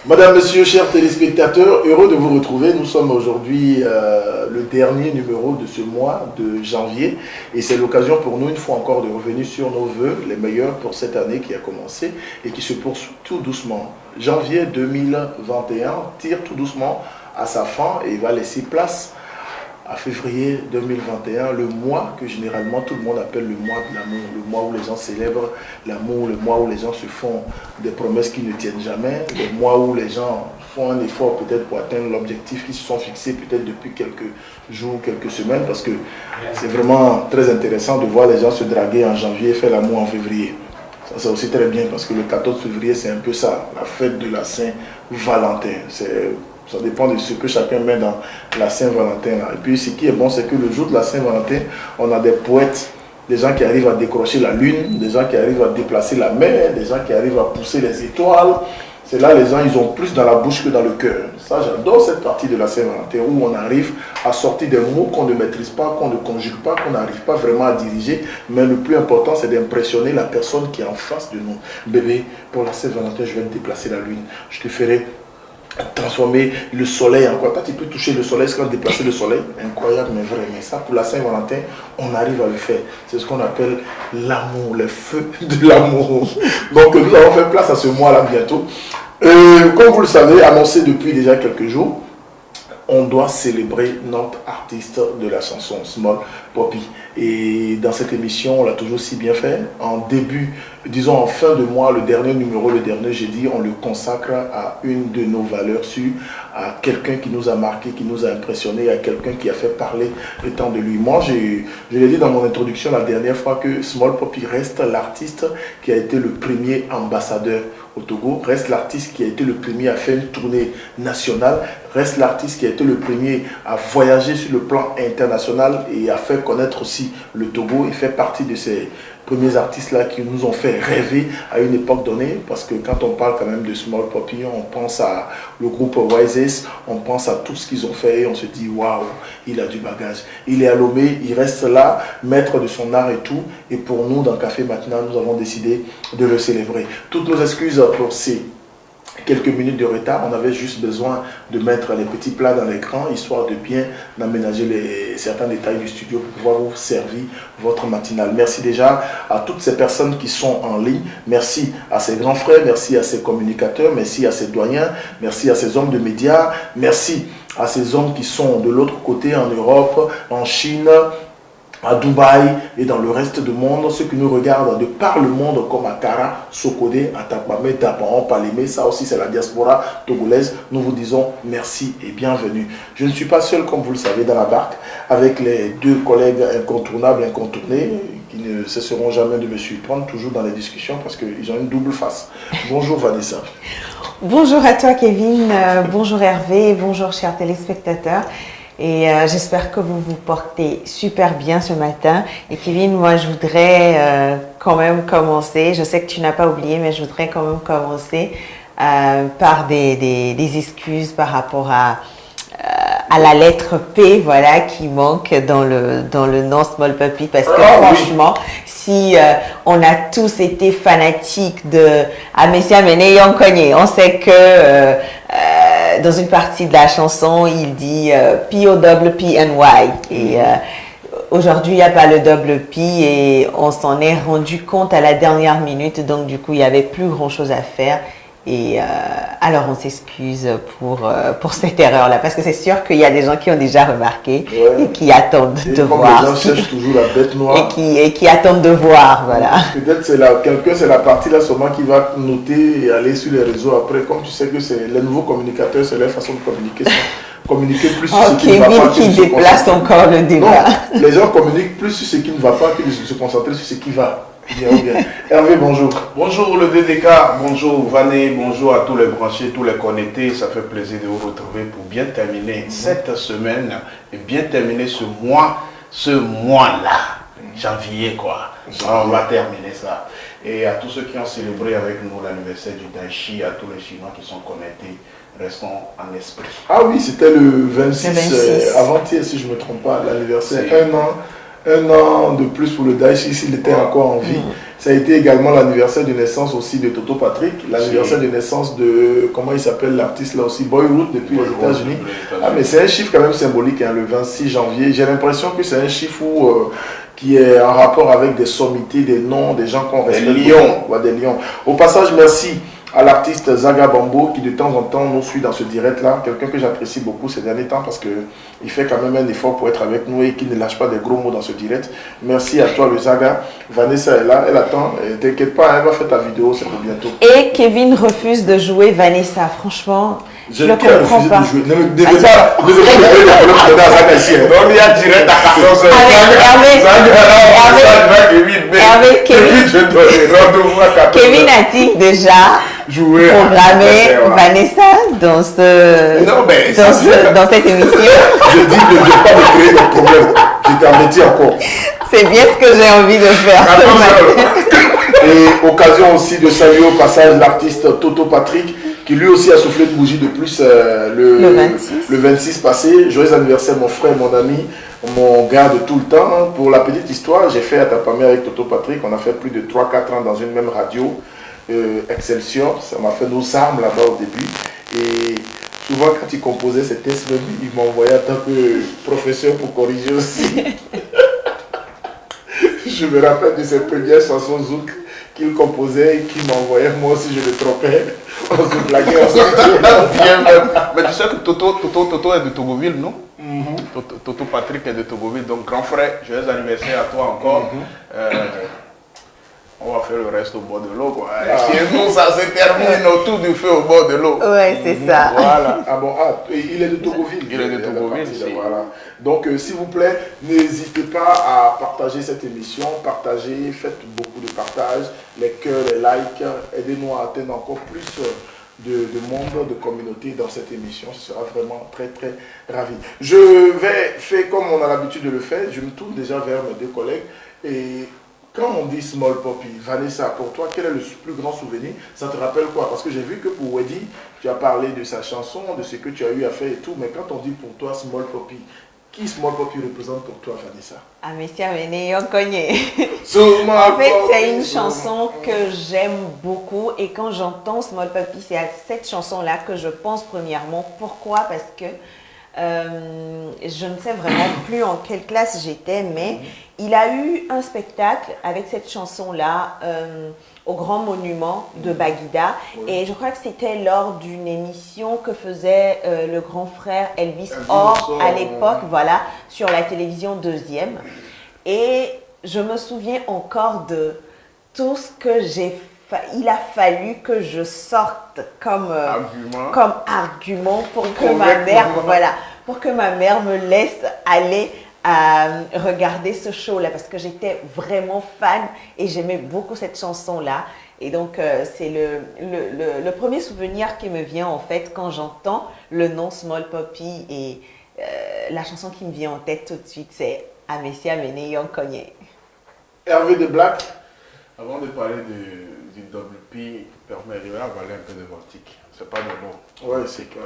Madame, Monsieur, chers téléspectateurs, heureux de vous retrouver. Nous sommes aujourd'hui le dernier numéro de ce mois de janvier et c'est l'occasion pour nous, une fois encore, de revenir sur nos vœux, les meilleurs pour cette année qui a commencé et qui se poursuit tout doucement. Janvier 2021 tire tout doucement à sa fin et va laisser place à février 2021, le mois que généralement tout le monde appelle le mois de l'amour, le mois où les gens célèbrent l'amour, le mois où les gens se font des promesses qui ne tiennent jamais, le mois où les gens font un effort peut-être pour atteindre l'objectif qu'ils se sont fixés peut-être depuis quelques jours, quelques semaines, parce que c'est vraiment très intéressant de voir les gens se draguer en janvier et faire l'amour en février. Ça c'est aussi très bien parce que le 14 février c'est un peu ça, la fête de la Saint-Valentin. Ça dépend de ce que chacun met dans la Saint-Valentin. Et puis ce qui est bon, c'est que le jour de la Saint-Valentin, on a des poètes, des gens qui arrivent à décrocher la lune, des gens qui arrivent à déplacer la mer, des gens qui arrivent à pousser les étoiles. C'est là les gens, ils ont plus dans la bouche que dans le cœur. Ça, j'adore cette partie de la Saint-Valentin où on arrive à sortir des mots qu'on ne maîtrise pas, qu'on ne conjugue pas, qu'on n'arrive pas vraiment à diriger. Mais le plus important, c'est d'impressionner la personne qui est en face de nous. Bébé, pour la Saint-Valentin, je vais te déplacer la lune. Je te ferai transformer le soleil en quoi. Toi, tu peux toucher le soleil, c'est quand déplacer le soleil. Incroyable, mais vrai. Mais ça, pour la Saint-Valentin, on arrive à le faire. C'est ce qu'on appelle l'amour, le feu de l'amour. Donc, nous allons faire place à ce mois-là bientôt. Comme vous le savez, annoncé depuis déjà quelques jours, on doit célébrer notre artiste de la chanson, Small Poppy. Et dans cette émission, on l'a toujours si bien fait. En début, disons en fin de mois, le dernier numéro, le dernier jeudi, on le consacre à une de nos valeurs sûres, à quelqu'un qui nous a marqué, qui nous a impressionné, à quelqu'un qui a fait parler le temps de lui. Moi, je l'ai dit dans mon introduction la dernière fois que Small Poppy reste l'artiste qui a été le premier ambassadeur au Togo, reste l'artiste qui a été le premier à faire une tournée nationale, reste l'artiste qui a été le premier à voyager sur le plan international et à faire connaître aussi le Togo. Il fait partie de ces premiers artistes-là qui nous ont fait rêver à une époque donnée, parce que quand on parle quand même de Small Poppy, on pense à le groupe Wises, on pense à tout ce qu'ils ont fait et on se dit waouh, il a du bagage. Il est à Lomé, il reste là, maître de son art et tout. Et pour nous, dans Café Matinal, nous avons décidé de le célébrer. Toutes nos excuses pour ces quelques minutes de retard, on avait juste besoin de mettre les petits plats dans l'écran, histoire de bien aménager certains détails du studio pour pouvoir vous servir votre matinale. Merci déjà à toutes ces personnes qui sont en ligne, merci à ces grands frères, merci à ces communicateurs, merci à ces doyens, merci à ces hommes de médias, merci à ces hommes qui sont de l'autre côté en Europe, en Chine, à Dubaï et dans le reste du monde, ceux qui nous regardent de par le monde comme à Kara, Sokodé, à Takpamé, Taparan, Palémé, ça aussi c'est la diaspora togolaise. Nous vous disons merci et bienvenue. Je ne suis pas seul, comme vous le savez, dans la barque, avec les deux collègues incontournables, incontournés, qui ne cesseront jamais de me surprendre, toujours dans les discussions, parce qu'ils ont une double face. Bonjour Vanessa. Bonjour à toi Kevin, bonjour Hervé, bonjour chers téléspectateurs. Et j'espère que vous vous portez super bien ce matin. Et Kevin, moi je voudrais quand même commencer, je sais que tu n'as pas oublié, mais je voudrais quand même commencer par des excuses par rapport à la lettre P, voilà, qui manque dans le nom Small Poppy, parce que franchement, si on a tous été fanatiques de Amesia Mene Yonkogné, on sait que dans une partie de la chanson, il dit P-O-P-P-N-Y. Et aujourd'hui, il n'y a pas le double P et on s'en est rendu compte à la dernière minute. Donc, du coup, il n'y avait plus grand-chose à faire. Et alors, on s'excuse pour cette erreur-là. Parce que c'est sûr qu'il y a des gens qui ont déjà remarqué et qui attendent de voir. Les gens cherchent toujours la bête noire. Et qui attendent de voir, voilà. Peut-être c'est la partie là seulement qui va noter et aller sur les réseaux après. Comme tu sais que c'est les nouveaux communicateurs, c'est leur façon de communiquer. Communiquer plus sur ce qui ne va pas. Qui déplace encore le débat. Non, les gens communiquent plus sur ce qui ne va pas que de se concentrer sur ce qui va. Bien. Hervé, bonjour. Bonjour le DDK, bonjour Vané, bonjour à tous les branchés, tous les connectés. Ça fait plaisir de vous retrouver pour bien terminer cette semaine et bien terminer ce mois-là, janvier quoi. Alors, on va terminer ça. Et à tous ceux qui ont célébré avec nous l'anniversaire du Daichi, à tous les Chinois qui sont connectés, restons en esprit. Ah oui, c'était le 26, avant-hier si je ne me trompe pas, l'anniversaire. Un an de plus pour le Daichi s'il était encore en vie. Ça a été également l'anniversaire de naissance aussi de Toto Patrick, l'anniversaire de naissance de, comment il s'appelle l'artiste là aussi, Boyhood depuis les États-Unis. Ah mais c'est un chiffre quand même symbolique, hein, le 26 janvier. J'ai l'impression que c'est un chiffre qui est en rapport avec des sommités, des noms, des gens qu'on respecte. Des lions. Ouais, des lions. Au passage, merci à l'artiste Zaga Bambo qui de temps en temps nous suit dans ce direct-là, quelqu'un que j'apprécie beaucoup ces derniers temps parce qu'il fait quand même un effort pour être avec nous et qui ne lâche pas des gros mots dans ce direct. Merci à toi le Zaga. Vanessa est là, elle attend, t'inquiète pas, elle va faire ta vidéo, c'est pour bientôt. Et Kevin refuse de jouer Vanessa, franchement, je ne comprends pas. De jouer. Ne me devez pas le à Zaga ici. On y a direct à 14h. Kevin a-t-il déjà programmé Vanessa dans cette émission? Je dis ne viens pas me créer des problèmes. Je t'avertis encore. C'est bien ce que j'ai envie de faire. Et occasion aussi de saluer au passage l'artiste Toto Patrick qui lui aussi a soufflé une bougie de plus le 26 passé. Joyeux anniversaire mon frère, mon ami, mon gars de tout le temps. Pour la petite histoire, j'ai fait à Tapamé avec Toto Patrick. On a fait plus de 3-4 ans dans une même radio, Excelsior. Ça m'a fait nos armes là-bas au début. Et souvent quand il composait ses tests, il m'envoyait en tant que professeur pour corriger aussi. Je me rappelle de ses premières chansons Zouk qu'il composait et qu'il m'envoyait. Moi aussi, je le trompais. On se blaguait. Mais tu sais que Toto est de Togoville, non? Toto Patrick est de Togoville. Donc, grand frère, joyeux anniversaire à toi encore. On va faire le reste au bord de l'eau, quoi. Chez nous, ça se termine autour du feu au bord de l'eau. Ouais, c'est ça. Voilà. Ah bon, il est de Togoville. Il est de Togoville. Voilà. Donc, s'il vous plaît, n'hésitez pas à partager cette émission. Partagez, faites beaucoup de partages, les cœurs, les likes. Aidez-nous à atteindre encore plus de monde, de communauté dans cette émission. Ce sera vraiment très, très ravi. Je vais faire comme on a l'habitude de le faire. Je me tourne déjà vers mes deux collègues et quand on dit Small Poppy, Vanessa, pour toi, quel est le plus grand souvenir? Ça te rappelle quoi? Parce que j'ai vu que pour Weddy, tu as parlé de sa chanson, de ce que tu as eu à faire et tout, mais quand on dit pour toi Small Poppy, qui Small Poppy représente pour toi, Vanessa? Amicia Vene, on connaît. En fait, c'est une chanson que j'aime beaucoup et quand j'entends Small Poppy, c'est à cette chanson-là que je pense premièrement. Pourquoi? Parce que je ne sais vraiment plus en quelle classe j'étais, mais il a eu un spectacle avec cette chanson-là au Grand Monument de Baguida. Et je crois que c'était lors d'une émission que faisait le grand frère Elvis Or à l'époque, voilà, sur la télévision deuxième. Et je me souviens encore de tout ce que j'ai fait. Il a fallu que je sorte comme argument pour que ma mère, voilà, pour que ma mère me laisse aller à regarder ce show-là parce que j'étais vraiment fan et j'aimais beaucoup cette chanson-là. Et donc, c'est le premier souvenir qui me vient en fait quand j'entends le nom Small Poppy et la chanson qui me vient en tête tout de suite, c'est Amesia Mene Young Kanye. Hervé de Black. Avant de parler du double P, permettez-moi d'avaler un peu de vortique. C'est pas de l'eau. Ouais, c'est que.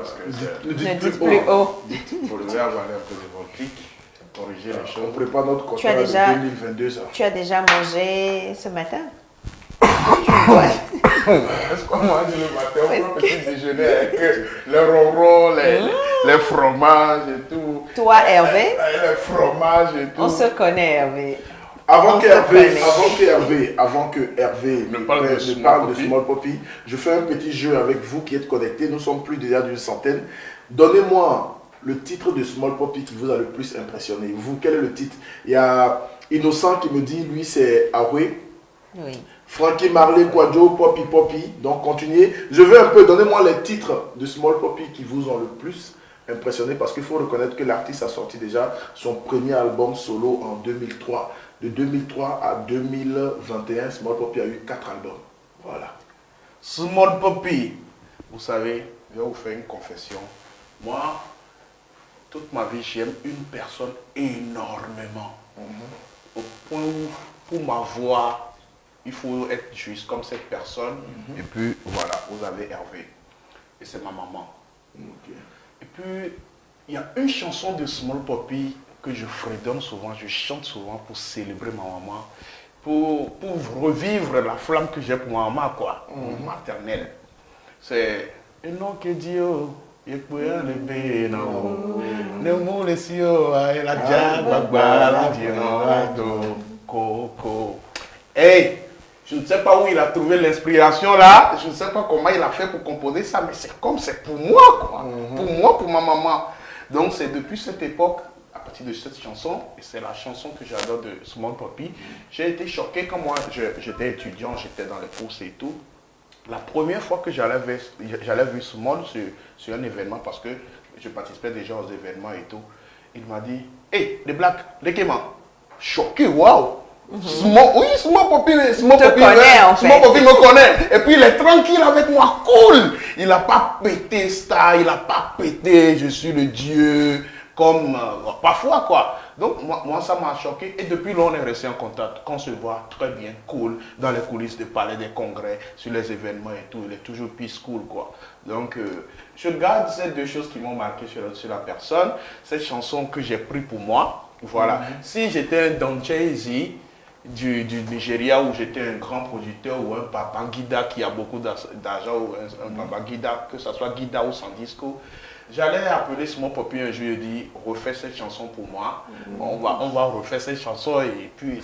Le dites plus haut. Pour le avaler un peu de vortique, corriger les choses. On prépare notre contrat de 2022. Ça. Tu as déjà mangé ce matin? Est-ce qu'on mange le matin? On prend un petit déjeuner avec les ronrons, les fromages et tout. Toi, Hervé? Les fromages et tout. On se connaît, Hervé. Avant que Hervé ne parle de Small Poppy, je fais un petit jeu avec vous qui êtes connectés. Nous sommes plus déjà d'une centaine. Donnez-moi le titre de Small Poppy qui vous a le plus impressionné. Vous, quel est le titre? Il y a Innocent qui me dit, lui, c'est Aoué. Oui. Frankie Marley, Quadjo, Poppy. Donc, continuez. Je veux un peu, donnez-moi les titres de Small Poppy qui vous ont le plus impressionné parce qu'il faut reconnaître que l'artiste a sorti déjà son premier album solo en 2003. De 2003 à 2021, Small Poppy a eu 4 albums. Voilà. Small Poppy, vous savez, je vais vous faire une confession. Moi, toute ma vie, j'aime une personne énormément. Au point où, pour ma voix, il faut être juste comme cette personne. Et puis, voilà, vous avez Hervé. Et c'est ma maman. Et puis, il y a une chanson de Small Poppy que je fredonne souvent, je chante souvent pour célébrer ma maman, pour revivre la flamme que j'ai pour ma maman, quoi, maternelle. C'est un nom que Dieu, il peut enlever, non. Ne moule si et la diabagba, la diano, coco. Hey, je ne sais pas où il a trouvé l'inspiration là, je ne sais pas comment il a fait pour composer ça, mais c'est comme c'est pour moi, quoi. Pour moi, pour ma maman. Donc c'est depuis cette époque, à partir de cette chanson, et c'est la chanson que j'adore de Small Poppy, j'ai été choqué quand moi j'étais étudiant, j'étais dans les courses et tout. La première fois que j'allais vu Small sur un événement, parce que je participais déjà aux événements et tout, il m'a dit, hey, les Blacks, les Kémans, choqué, waouh! Oui, Small Poppy me connaît. Et puis il est tranquille avec moi, cool. Il n'a pas pété ça, il n'a pas pété, je suis le Dieu, comme parfois quoi. Donc moi ça m'a choqué et depuis là on est resté en contact. Qu'on se voit très bien, cool, dans les coulisses des palais des congrès, sur les événements et tout. Il est toujours peace cool quoi. Donc je garde ces deux choses qui m'ont marqué sur la personne. Cette chanson que j'ai pris pour moi. Voilà. Si j'étais un Don Jay-Z du Nigeria où j'étais un grand producteur ou un Babangida qui a beaucoup d'argent ou un Babangida, que ce soit Guida ou Sandisco, j'allais appeler Small Poppy un jour et dire refais cette chanson pour moi. On va refaire cette chanson et puis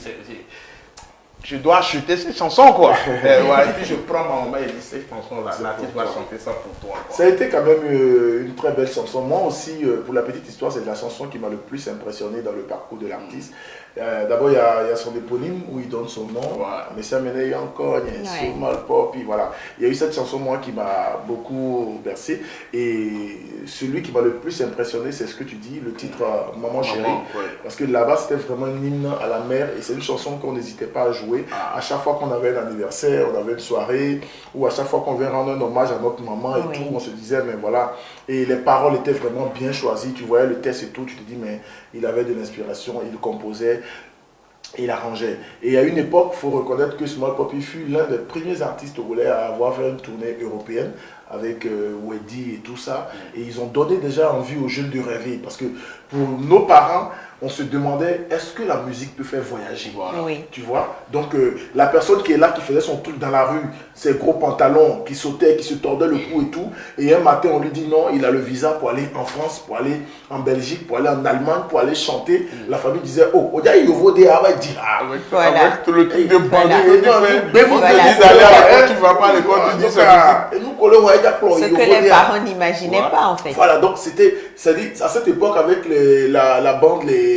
je dois acheter cette chanson quoi. Et puis je prends ma maman et je dis cette chanson là, tu dois chanter ça pour toi. Quoi. Ça a été quand même une très belle chanson. Moi aussi, pour la petite histoire, c'est la chanson qui m'a le plus impressionné dans le parcours de l'artiste. D'abord, il y a son éponyme où il donne son nom. Mais ça mène encore, il y a Small Poppy, voilà. Il y a eu cette chanson, moi, qui m'a beaucoup bercé. Et celui qui m'a le plus impressionné, c'est ce que tu dis, le titre Maman Chérie. Parce que là-bas, c'était vraiment un hymne à la mère. Et c'est une chanson qu'on n'hésitait pas à jouer. À chaque fois qu'on avait un anniversaire, on avait une soirée, ou à chaque fois qu'on venait rendre un hommage à notre maman et tout, on se disait, mais voilà. Et les paroles étaient vraiment bien choisies. Tu voyais le texte et tout, tu te dis, mais il avait de l'inspiration, il composait, il arrangeait. Et à une époque, il faut reconnaître que Small Poppy fut l'un des premiers artistes togolais à avoir fait une tournée européenne avec Weddy et tout ça. Et ils ont donné déjà envie aux jeunes de rêver. Parce que pour nos parents, on se demandait, est-ce que la musique peut faire voyager? Tu vois? Donc la personne qui est là, qui faisait son truc dans la rue, ses gros pantalons, qui sautaient, qui se tordaient le cou et tout, et un matin on lui dit non, il a le visa pour aller en France, pour aller en Belgique, pour aller en Allemagne, pour aller chanter. La famille disait, oh, on dirait qu'il vaut des avec tout le truc de bandit, on te dit d'aller à l'école, tu ne vas pas à l'école, tu dis ça. Et nous, collons, ce que les parents n'imaginaient pas en fait. Voilà, donc c'était, à cette époque avec la bande, les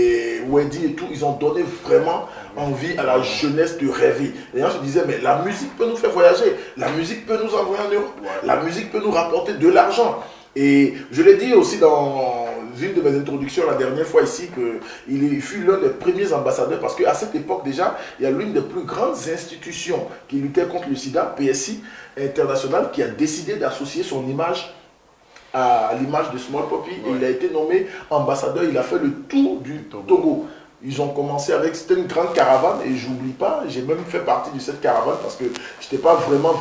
Wendy et tout, ils ont donné vraiment envie à la jeunesse de rêver. Les gens se disaient, mais la musique peut nous faire voyager, la musique peut nous envoyer en Europe, la musique peut nous rapporter de l'argent. Et je l'ai dit aussi dans une de mes introductions la dernière fois ici, qu'il fut l'un des premiers ambassadeurs, parce qu'à cette époque déjà, il y a l'une des plus grandes institutions qui luttait contre le sida, PSI International, qui a décidé d'associer son image à l'image de Small Poppy, et il a été nommé ambassadeur. Il a fait le tour du Togo. Ils ont commencé avec, c'était une grande caravane, et j'oublie pas, j'ai même fait partie de cette caravane parce que je n'étais pas vraiment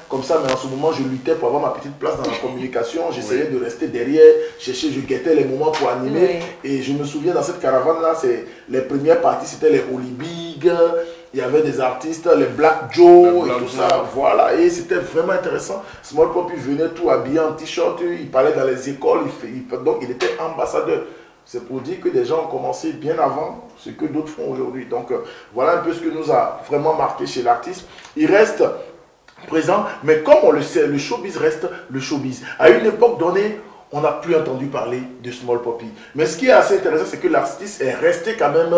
comme ça, mais en ce moment je luttais pour avoir ma petite place dans la communication, j'essayais de rester derrière, je guettais les moments pour animer, et je me souviens dans cette caravane là, les premières parties c'était les Holy Big, il y avait des artistes, les Black Joe et tout ça, voilà, et c'était vraiment intéressant. Small Poppy venait tout habillé en t-shirt, il parlait dans les écoles, donc il était ambassadeur. C'est pour dire que des gens ont commencé bien avant ce que d'autres font aujourd'hui. Donc voilà un peu ce que nous a vraiment marqué chez l'artiste. Il reste présent, mais comme on le sait, le showbiz reste le showbiz. À une époque donnée, on n'a plus entendu parler de Small Poppy. Mais ce qui est assez intéressant, c'est que l'artiste est resté quand même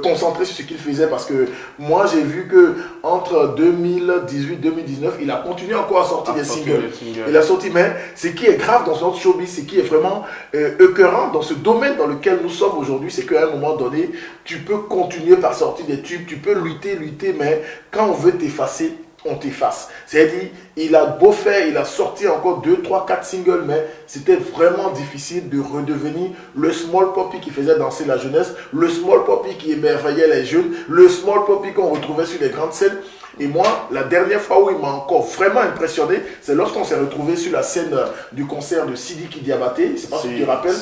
concentré sur ce qu'il faisait. Parce que moi, j'ai vu qu'entre 2018-2019, il a continué encore à sortir des singles. Il a sorti, mais ce qui est grave dans notre showbiz, ce qui est vraiment écœurant dans ce domaine dans lequel nous sommes aujourd'hui, c'est qu'à un moment donné, tu peux continuer par sortir des tubes, tu peux lutter, mais quand on veut t'effacer, on t'efface. C'est-à-dire, il a beau faire, il a sorti encore 2, 3, 4 singles, mais c'était vraiment difficile de redevenir le Small Poppy qui faisait danser la jeunesse, le Small Poppy qui émerveillait les jeunes, le Small Poppy qu'on retrouvait sur les grandes scènes. Et moi, la dernière fois où il m'a encore vraiment impressionné, c'est lorsqu'on s'est retrouvé sur la scène du concert de Sidiki Diabaté. Je ne sais pas si tu te rappelles.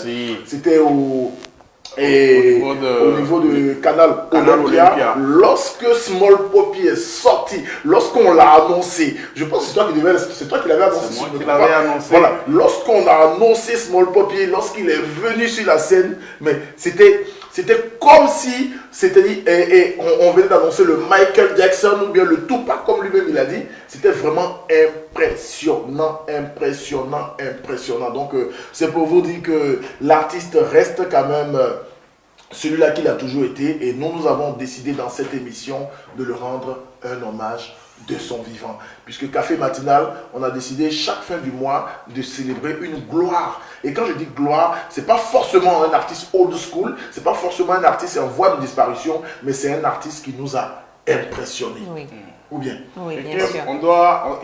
C'était Et au niveau de Canal Olympia, lorsque Small Poppy est sorti, lorsqu'on l'a annoncé, je pense que c'est toi qui l'avais annoncé. C'est moi qui l'avais annoncé. Voilà, lorsqu'on a annoncé Small Poppy, lorsqu'il est venu sur la scène, mais c'était comme si on venait d'annoncer le Michael Jackson ou bien le Tupac, comme lui-même il a dit. C'était vraiment impressionnant. Donc, c'est pour vous dire que l'artiste reste quand même celui-là qu'il a toujours été. Et nous avons décidé dans cette émission de le rendre un hommage de son vivant. Puisque Café Matinal, on a décidé chaque fin du mois de célébrer une gloire. Et quand je dis gloire, c'est pas forcément un artiste old school, c'est pas forcément un artiste en voie de disparition, mais c'est un artiste qui nous a impressionnés. Oui. Ou bien? Oui, bien sûr.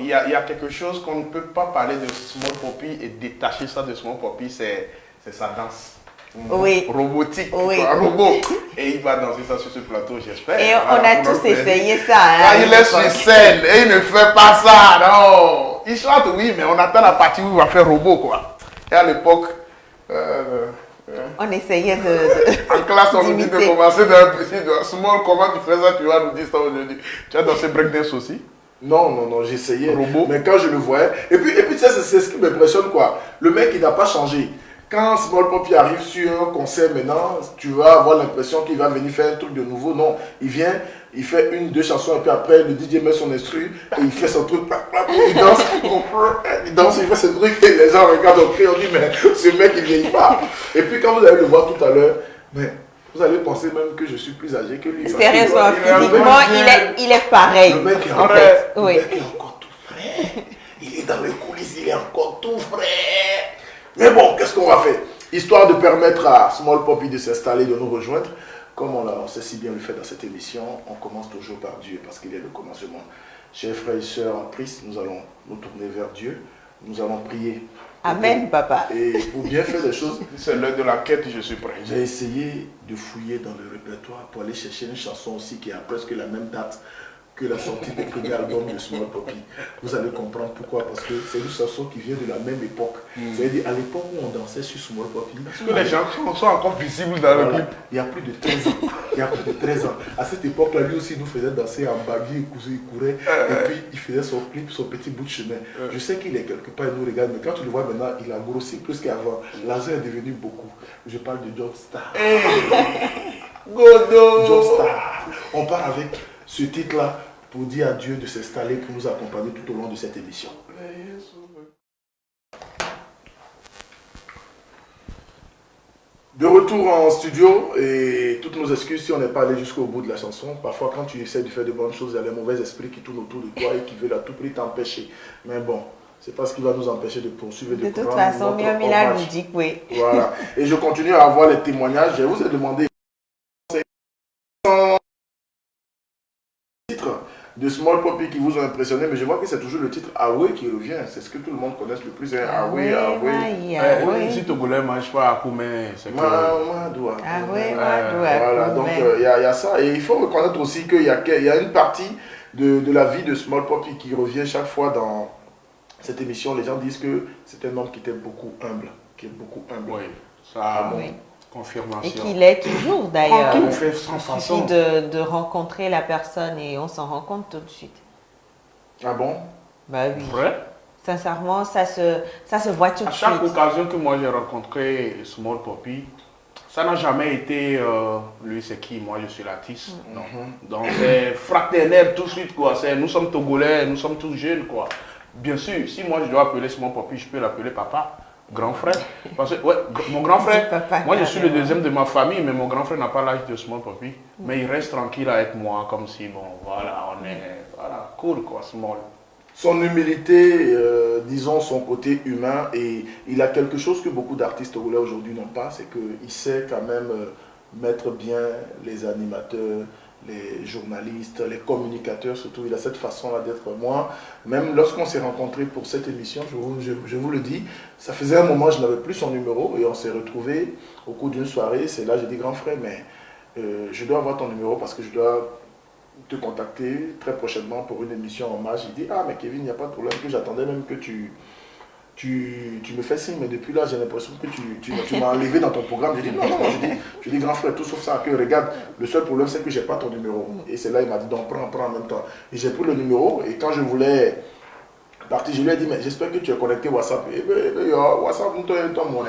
Il y a quelque chose qu'on ne peut pas parler de Small Poppy et détacher ça de Small Poppy, c'est sa danse. Oui. Robotique, Oui. un robot. Et il va danser ça sur ce plateau, j'espère. Et on a tous essayé ça. Quand il est sur scène et il ne fait pas ça, non. Il chante, oui, mais on attend la partie où il va faire robot, quoi. Et à l'époque, on essayait de en classe, on nous dit de commencer d'un petit small. Comment tu fais ça? Tu vas nous dire ça aujourd'hui. Tu as dansé breakdance aussi? Non, j'essayais. Robot. Mais quand je le voyais, et puis tu sais, c'est ce qui m'impressionne, quoi. Le mec, il n'a pas changé. Quand Small Poppy arrive sur un concert maintenant, tu vas avoir l'impression qu'il va venir faire un truc de nouveau. Non, il vient, il fait une, deux chansons, et puis après, le DJ met son instru, et il fait son truc, il danse, il fait ce truc, et les gens regardent au cri, on dit, mais ce mec, il vieillit pas. Et puis quand vous allez le voir tout à l'heure, mais vous allez penser même que je suis plus âgé que lui. Sérieusement, physiquement, il est pareil. Le mec est en fait. Le mec est encore tout frais. Il est dans les coulisses, il est encore tout frais. Mais bon, qu'est-ce qu'on va faire? Histoire de permettre à Small Poppy de s'installer, de nous rejoindre, comme on sait si bien le fait dans cette émission, on commence toujours par Dieu, parce qu'il est le commencement. Chers frères et sœurs en Christ, nous allons nous tourner vers Dieu, nous allons prier. Amen, papa. Et pour bien faire les choses, c'est l'heure de la quête, je suis prêt. J'ai essayé de fouiller dans le répertoire pour aller chercher une chanson aussi qui a presque la même date que la sortie du premier album de Small Poppy. Vous allez comprendre pourquoi, parce que c'est une chanson qui vient de la même époque. C'est-à-dire à l'époque où on dansait sur Small Poppy. Est-ce que les gens sont encore visibles dans le clip? Il y a plus de 13 ans. Il y a plus de 13 ans. À cette époque-là, lui aussi nous faisait danser en baguille, il courait, et puis il faisait son clip, son petit bout de chemin. Je sais qu'il est quelque part, il nous regarde, mais quand tu le vois maintenant, il a grossi plus qu'avant. L'argent est devenu beaucoup. Je parle de John Star. Godo! John Star. On part avec ce titre-là pour dire à Dieu de s'installer, pour nous accompagner tout au long de cette émission. De retour en studio, et toutes nos excuses si on n'est pas allé jusqu'au bout de la chanson. Parfois quand tu essaies de faire de bonnes choses, il y a les mauvais esprits qui tournent autour de toi et qui veulent à tout prix t'empêcher. Mais bon, c'est pas ce qui va nous empêcher de poursuivre et de toute façon, Mila nous dit que oui. Voilà. Et je continue à avoir les témoignages. Je vous ai demandé de Small Poppy qui vous ont impressionné, mais je vois que c'est toujours le titre Awe qui revient. C'est ce que tout le monde connaît le plus. Awe. Si Togolais ne mange pas Akoumé, c'est que... Voilà, donc il y a ça. Et il faut reconnaître aussi qu'il y a une partie de la vie de Small Poppy qui revient chaque fois dans cette émission. Les gens disent que c'est un homme qui était beaucoup humble. Qui est beaucoup humble. Oui, ça... Oui. Confirmation. Et qu'il est toujours d'ailleurs. Il suffit de rencontrer la personne et on s'en rend compte tout de suite. Ah bon? Bah oui. Vrai? Sincèrement, ça se voit tout de suite. À chaque occasion que moi j'ai rencontré Small Poppy, ça n'a jamais été lui c'est qui, moi je suis l'artiste. Non. Donc c'est fraternel tout de suite quoi. Nous sommes Togolais, nous sommes tous jeunes quoi. Bien sûr, si moi je dois appeler Small Poppy, je peux l'appeler papa. Grand frère, parce que mon grand frère, moi je suis le deuxième de ma famille, mais mon grand frère n'a pas l'âge de Small Poppy, mais il reste tranquille avec moi, comme si, bon, voilà, on est, voilà, cool quoi, Small. Son humilité, disons son côté humain, et il a quelque chose que beaucoup d'artistes togolais aujourd'hui n'ont pas, c'est qu'il sait quand même mettre bien les animateurs, les journalistes, les communicateurs surtout. Il a cette façon-là d'être. Moi, même lorsqu'on s'est rencontrés pour cette émission, je vous le dis, ça faisait un moment, je n'avais plus son numéro et on s'est retrouvés au cours d'une soirée. C'est là, j'ai dit, grand frère, mais je dois avoir ton numéro parce que je dois te contacter très prochainement pour une émission en hommage. Il dit, ah mais Kevin, il n'y a pas de problème, que j'attendais même que tu tu me fais signe, mais depuis là, j'ai l'impression que tu m'as enlevé dans ton programme. Je dis non, non, je dis grand frère, tout sauf ça, que regarde, le seul problème c'est que j'ai pas ton numéro. Et c'est là, il m'a dit, donc prends en même temps. Et j'ai pris le numéro, et quand je voulais partir, je lui ai dit, mais j'espère que tu es connecté WhatsApp. Et bien, WhatsApp, nous, toi, mon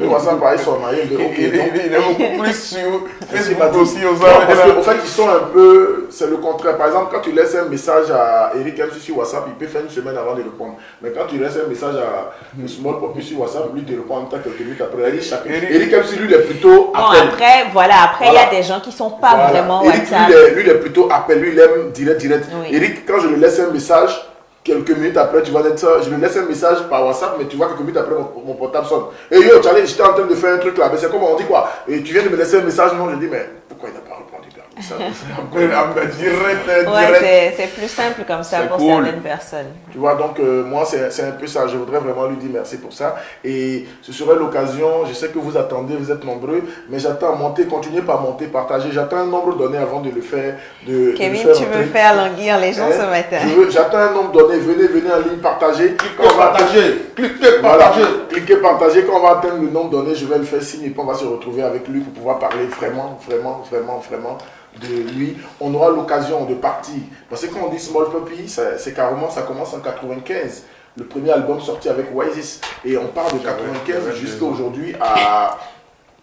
WhatsApp, ils sont mariés. Ok, il est beaucoup plus sur Facebook aussi aux parce qu'en fait, ils sont un peu. C'est le contraire. Par exemple, quand tu laisses un message à Eric MC sur WhatsApp, il peut faire une semaine avant de répondre. Mais quand tu laisses un message à Small Poppy sur WhatsApp, lui, te répond en même temps quelques minutes après. Eric MC, lui, il est plutôt. Bon, après, il y a des gens qui ne sont pas vraiment Eric, WhatsApp. lui, il est plutôt appel. Lui, il aime direct. Oui. Eric, quand je lui laisse un message, quelques minutes après, tu vas être ça. Je lui laisse un message par WhatsApp, mais tu vois quelques minutes après, mon portable sonne. Et yo, Charlie, j'étais en train de faire un truc là. Mais c'est comme on dit quoi. Et tu viens de me laisser un message, non? Je dis, mais pourquoi il n'a pas répondu? Ouais, c'est plus simple comme ça pour certaines personnes. Tu vois, donc moi, c'est un peu ça. Je voudrais vraiment lui dire merci pour ça. Et ce serait l'occasion, je sais que vous attendez, vous êtes nombreux, mais j'attends à monter, continuez par monter, partager. J'attends un nombre donné avant de le faire. Kevin, tu veux faire languir les gens ce matin? J'attends un nombre donné, venez en ligne, partagez. Cliquez partager. Quand on va atteindre le nombre donné, je vais le faire signe et puis on va se retrouver avec lui pour pouvoir parler vraiment de lui. On aura l'occasion de partir. Parce que quand on dit Small Poppy, c'est carrément, ça commence en 95. Le premier album sorti avec Oasis. Et on part de 95 jusqu'à aujourd'hui à...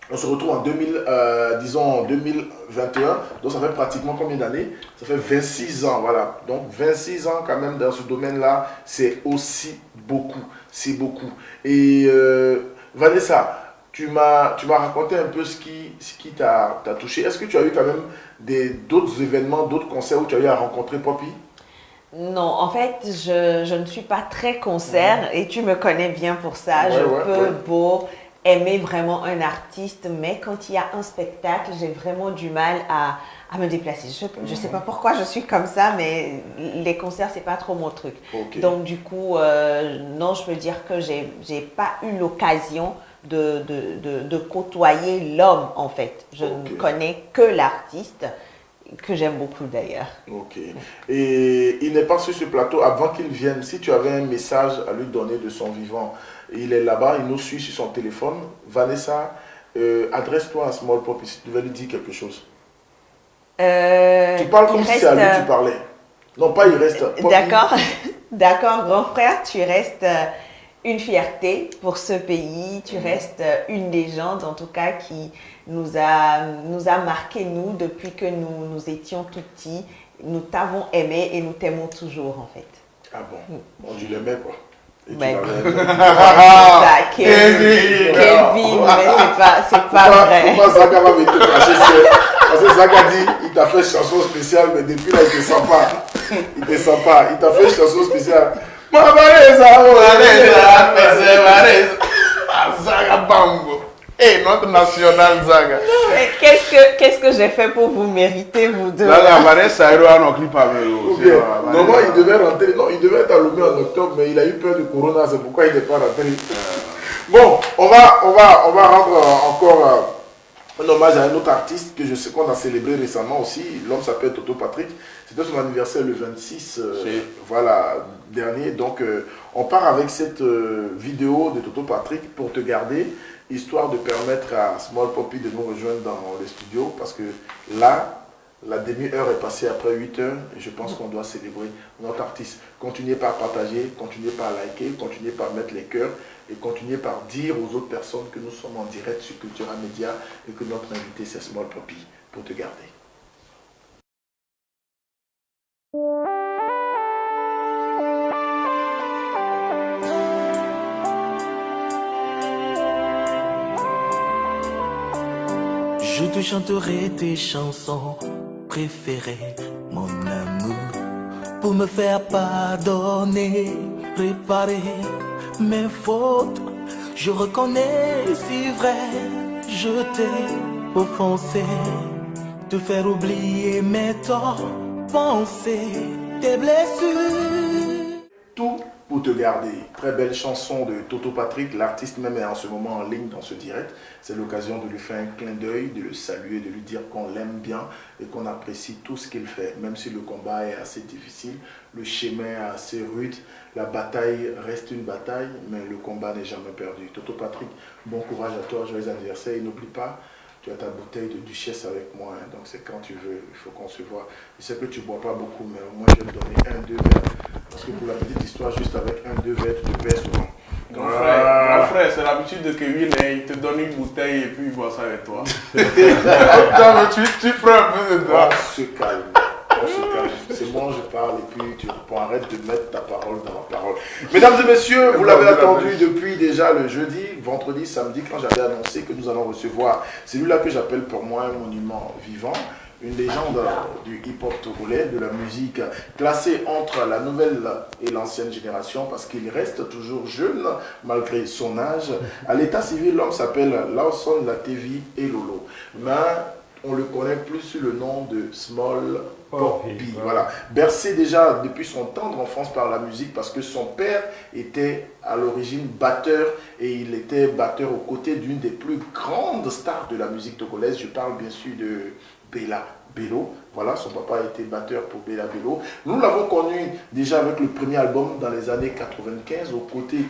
On se retrouve en 2021. Donc ça fait pratiquement combien d'années? Ça fait 26 ans, voilà. Donc 26 ans quand même dans ce domaine-là, c'est aussi beaucoup. C'est beaucoup. Et Vanessa, tu m'as raconté un peu ce qui t'a touché. Est-ce que tu as eu quand même d'autres événements, d'autres concerts où tu as eu à rencontrer Poppy? Non, en fait, je ne suis pas très concert et tu me connais bien pour ça. Je peux beau aimer vraiment un artiste, mais quand il y a un spectacle, j'ai vraiment du mal à me déplacer. Je ne sais pas pourquoi je suis comme ça, mais les concerts, c'est pas trop mon truc. Okay. Donc du coup, non, je peux dire que j'ai pas eu l'occasion de côtoyer l'homme, en fait. Je ne connais que l'artiste, que j'aime beaucoup d'ailleurs. Ok. Et il n'est pas sur ce plateau. Avant qu'il vienne, si tu avais un message à lui donner de son vivant, il est là-bas, il nous suit sur son téléphone. Vanessa, adresse-toi à Small Poppy si tu veux lui dire quelque chose. Tu parles comme si c'est à lui que tu parlais. Non, pas il reste. D'accord, d'accord, grand frère, tu restes une fierté pour ce pays, tu restes une légende en tout cas qui nous a marqué nous depuis que nous étions tout petits. Nous t'avons aimé et nous t'aimons toujours en fait. Ah bon, bon je l'aimais quoi. Mais Kevin, mais c'est pas vrai. Pourquoi Zaga va venir te cacher? Parce que Zaga dit, il t'a fait une chanson spéciale, mais depuis là, il te sent pas. Il te sent pas. Il t'a fait une chanson spéciale. Zaga Bango. Et notre national Zaga. Qu'est-ce que j'ai fait pour vous mériter, vous deux? Normalement, il devait rentrer. Non, il devait être à Lomé en octobre, mais il a eu peur de Corona, c'est pourquoi il n'est pas rentré. Bon, on va rendre encore un hommage à un autre artiste que je sais qu'on a célébré récemment aussi. L'homme s'appelle Toto Patrick. C'était son anniversaire le 26 dernier. Donc, on part avec cette vidéo de Toto Patrick pour te garder, histoire de permettre à Small Poppy de nous rejoindre dans le studio. Parce que là, la demi-heure est passée après 8 heures et je pense qu'on doit célébrer notre artiste. Continuez par partager, continuez par liker, continuez par mettre les cœurs et continuez par dire aux autres personnes que nous sommes en direct sur Cultura Média et que notre invité c'est Small Poppy pour te garder. Je te chanterai tes chansons préférées, mon amour, pour me faire pardonner, réparer mes fautes. Je reconnais si vrai, je t'ai offensé, te faire oublier mes torts, penser tes blessures. Tout pour pour te garder. Très belle chanson de Toto Patrick, l'artiste même est en ce moment en ligne dans ce direct. C'est l'occasion de lui faire un clin d'œil, de le saluer, de lui dire qu'on l'aime bien et qu'on apprécie tout ce qu'il fait. Même si le combat est assez difficile, le chemin est assez rude, la bataille reste une bataille, mais le combat n'est jamais perdu. Toto Patrick, bon courage à toi, joyeux anniversaire et n'oublie pas, tu as ta bouteille de duchesse avec moi, hein, donc c'est quand tu veux, il faut qu'on se voit. Je sais que tu ne bois pas beaucoup, mais au moins je vais te donner 1-2 verres. Parce que pour la petite histoire, juste avec 1-2 verres, tu te perds souvent. Mon frère, c'est l'habitude de Kevin, hein, il te donne une bouteille et puis il boit ça avec toi. Non, mais tu prends un peu de toi. On se calme. C'est bon, je parle et puis tu arrête de mettre ta parole dans ma parole. Mesdames et messieurs, vous l'avez attendu depuis déjà le jeudi, vendredi, samedi, quand j'avais annoncé que nous allons recevoir celui-là que j'appelle pour moi un monument vivant, une légende du hip-hop togolais, de la musique classée entre la nouvelle et l'ancienne génération parce qu'il reste toujours jeune malgré son âge. À l'état civil, l'homme s'appelle Lawson Latevi et Lolo. Mais on le connaît plus sous le nom de Small Poppy. Voilà. Bercé déjà depuis son tendre enfance par la musique parce que son père était à l'origine batteur et il était batteur aux côtés d'une des plus grandes stars de la musique togolaise. Je parle bien sûr de Bella Bello. Voilà, son papa a été batteur pour Bella Bello. Nous l'avons connu déjà avec le premier album dans les années 95 aux côtés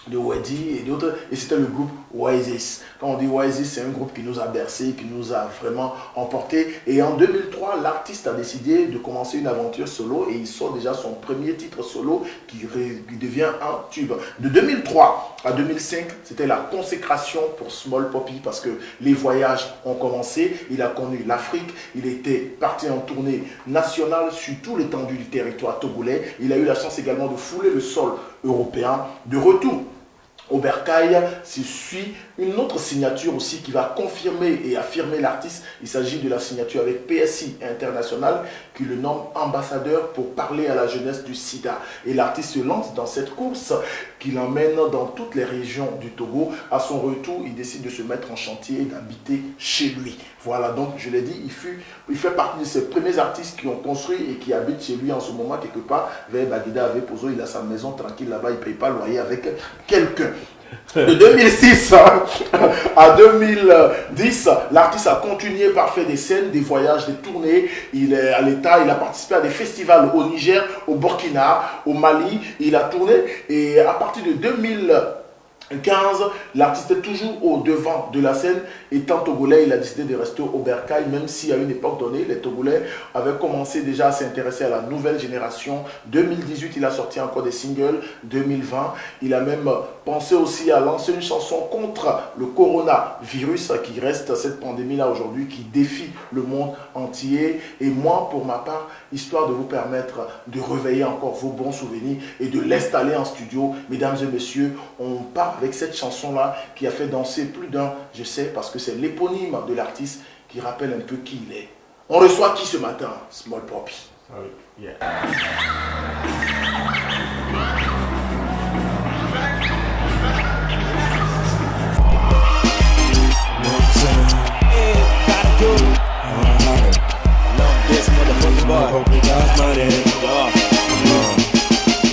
de Weddy et d'autres, et c'était le groupe Oasis. Quand on dit Oasis, c'est un groupe qui nous a bercé, qui nous a vraiment emporté. Et en 2003, l'artiste a décidé de commencer une aventure solo et il sort déjà son premier titre solo qui devient un tube. De 2003 à 2005, c'était la consécration pour Small Poppy parce que les voyages ont commencé. Il a connu l'Afrique, il était parti en tournée nationale sur tout l'étendue du territoire togolais. Il a eu la chance également de fouler le sol européen. De retour au Bercail, c'est suit une autre signature aussi qui va confirmer et affirmer l'artiste. Il s'agit de la signature avec PSI International qui le nomme ambassadeur pour parler à la jeunesse du sida. Et l'artiste se lance dans cette course qui l'emmène dans toutes les régions du Togo. À son retour, il décide de se mettre en chantier et d'habiter chez lui. Voilà, donc je l'ai dit, il fait partie de ces premiers artistes qui ont construit et qui habitent chez lui en ce moment quelque part vers Baguida avec Pozo. Il a sa maison tranquille là-bas, il ne paye pas le loyer avec quelqu'un. De 2006 à 2010, l'artiste a continué par faire des scènes, des voyages, des tournées. Il est à l'État, il a participé à des festivals au Niger, au Burkina, au Mali. Il a tourné et à partir de 2015, l'artiste est toujours au devant de la scène. Étant togolais, il a décidé de rester au Bercail, même si à une époque donnée, les Togolais avaient commencé déjà à s'intéresser à la nouvelle génération. 2018, il a sorti encore des singles. 2020, il a même pensé aussi à lancer une chanson contre le coronavirus qui reste cette pandémie-là aujourd'hui, qui défie le monde entier. Et moi, pour ma part, histoire de vous permettre de réveiller encore vos bons souvenirs et de l'installer en studio, mesdames et messieurs, on part avec cette chanson-là qui a fait danser plus d'un, je sais, parce que c'est l'éponyme de l'artiste qui rappelle un peu qui il est. On reçoit qui ce matin? Small Poppy. Ah oui, yeah.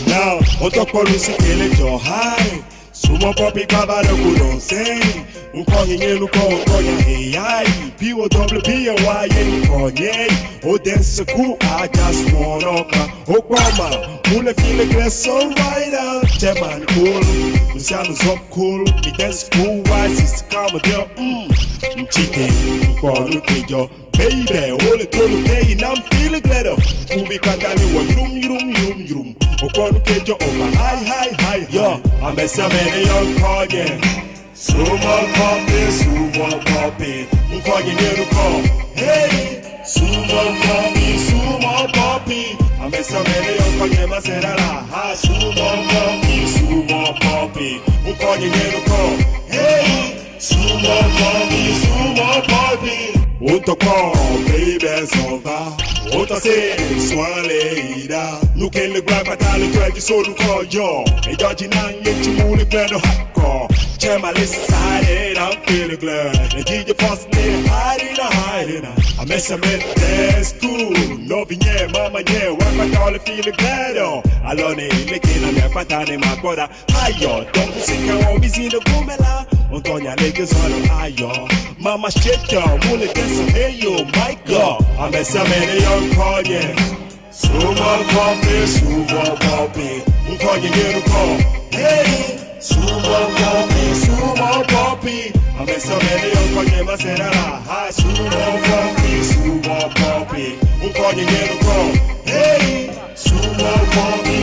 Now, otopolisi elejo high. Sumo Poppy kaba de kudonse. Ukonye nye nuko ukonye AI. P-O-W-P-O-Y-A ukonye. O dance cool, I just wanna come. Okoma, mule feel like so right out. German cool, Luciano Zop cool. Me dance cool, why sister come there? Chicken, ukonu kejo. Baby, ole tolu day, and I'm feeling better. Ubi kandali wa yum. Okonu kejo over high. Yo, I'm a samene young Kanye. Sumo Poppy. Ukonye neru ko. Hey, Sumo Poppy. I'm a samene young Kanye maserala. Ha, Sumo Poppy. Ukonye neru ko. Hey, Sumo Poppy. Utoko, baby, sova. Utase, swaleida. Look in the grab, but I'll try to so to call yo. A dodgy nine, yet you move the hardcore. Check my list side, I'm feeling glad. The DJ first name, hiding. I miss him in the school. No vigne, mama, yeah, work my dollar feeling glad. I love it, licking on that patani, my brother. Ayo, don't you see how we see the boomela? On Tonya Lakers on ayo. Mama shit, yo, will it dance hey, yo, Michael? I miss him in the young car, yeah. Sumo poppy, call you call. Hey, sumo poppy. I miss so many young call you say that I sumo poppy, call you call. Hey, sumo poppy.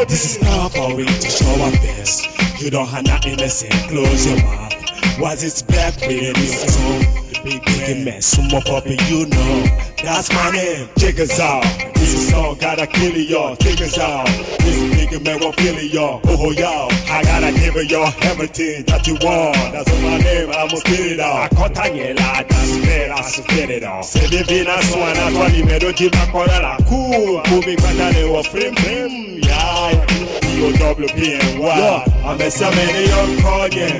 This is not for we to show our best. You don't have nothing to say, close your mouth. Was it's back with your song? Big man, sumo poppy, you know. That's my name, Jiggers out. This is song, gotta kill y'all, Jiggers out. This big man won't feel y'all, oh y'all. I gotta give y'all everything that you want. That's my name, I'ma spit it out. I caught a yell, that's fair, I spit it out. C'est divina suana, toi numéro qui va correr la cour. Moving back and it was frame, yeah. P-O-W-P-N-Y. I met so many young call, yeah.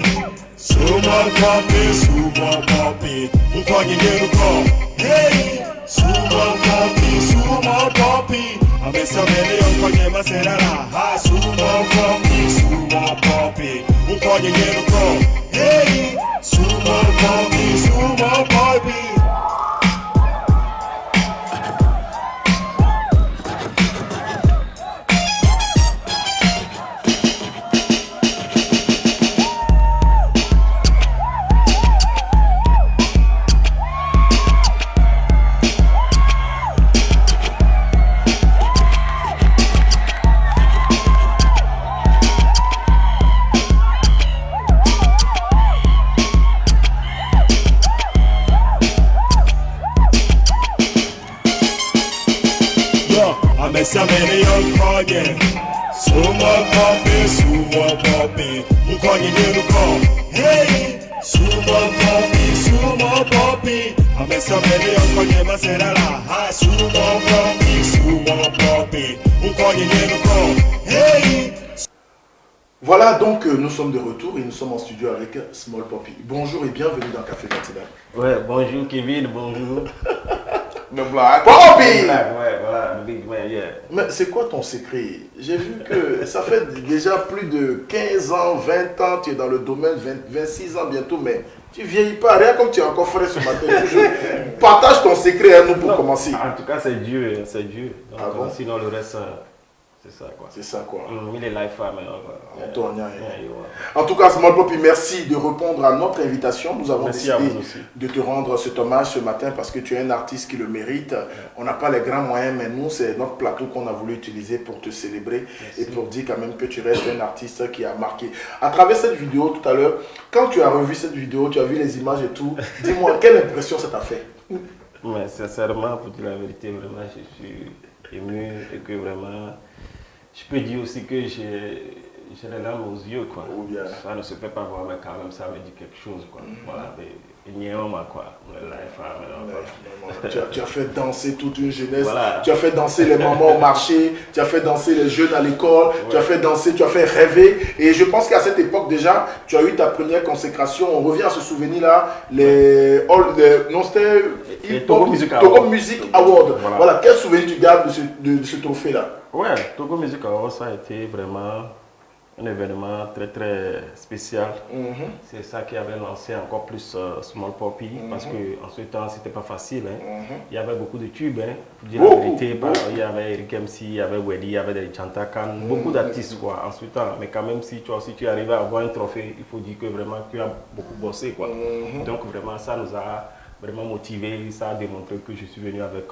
Sumo poppy, call you call. Hey, sumo poppy. I met so many young call, yeah, I said that sumo poppy, call you call. Hey, sumo poppy. So many young call, yeah. Sumo poppy, call you call. Hey, sumo poppy. I met so many young call, yeah, I said that sumo poppy, call you call. Hey. Voilà, donc nous sommes de retour et nous sommes en studio avec Small Poppy. Bonjour et bienvenue dans Café Matinal. Ouais, bonjour Kevin, bonjour. Le black. Poppy! Ouais, voilà, le big man, yeah. Mais c'est quoi ton secret? J'ai vu que ça fait déjà plus de 15 ans, 20 ans, tu es dans le domaine, 26 ans bientôt, mais tu vieillis pas, rien comme tu es encore frais ce matin. Toujours. Partage ton secret à nous pour commencer. En tout cas, c'est Dieu, c'est Dieu. Donc, Ah bon? Sinon, le reste, c'est ça quoi. C'est ça quoi. Il est life maintenant. En tout cas, Small Poppy, merci de répondre à notre invitation. Nous avons Merci décidé de te rendre cet hommage ce matin parce que tu es un artiste qui le mérite. On n'a pas les grands moyens, mais nous, c'est notre plateau qu'on a voulu utiliser pour te célébrer et pour dire quand même que tu restes un artiste qui a marqué. À travers cette vidéo tout à l'heure, quand tu as revu cette vidéo, tu as vu les images et tout, dis-moi, quelle impression ça t'a fait? Mais sincèrement, pour dire la vérité, vraiment, je suis ému et que vraiment, je peux dire aussi que j'ai les larmes aux yeux, quoi. Oh bien. Ça ne se fait pas voir, mais quand même, ça me dit quelque chose, quoi. Voilà, quoi. Tu as fait danser toute une jeunesse, voilà. Tu as fait danser les mamans au marché, tu as fait danser les jeunes à l'école, tu as fait danser, tu as fait rêver. Et je pense qu'à cette époque déjà, tu as eu ta première consécration. On revient à ce souvenir-là, c'était Togo Music Award. Voilà. Voilà, quel souvenir tu gardes de ce trophée-là? Ouais, Togo Music Award, ça a été vraiment un événement très très spécial. C'est ça qui avait lancé encore plus Small Poppy parce qu'en ce temps c'était pas facile. Il y avait beaucoup de tubes, pour dire la vérité. Il y avait Eric MC, il y avait Weddy, il y avait des Chantakan, beaucoup d'artistes quoi en ce temps. Mais quand même si tu arrives à avoir un trophée, il faut dire que vraiment tu as beaucoup bossé quoi. Donc vraiment ça nous a vraiment motivé, ça a démontré que je suis venu avec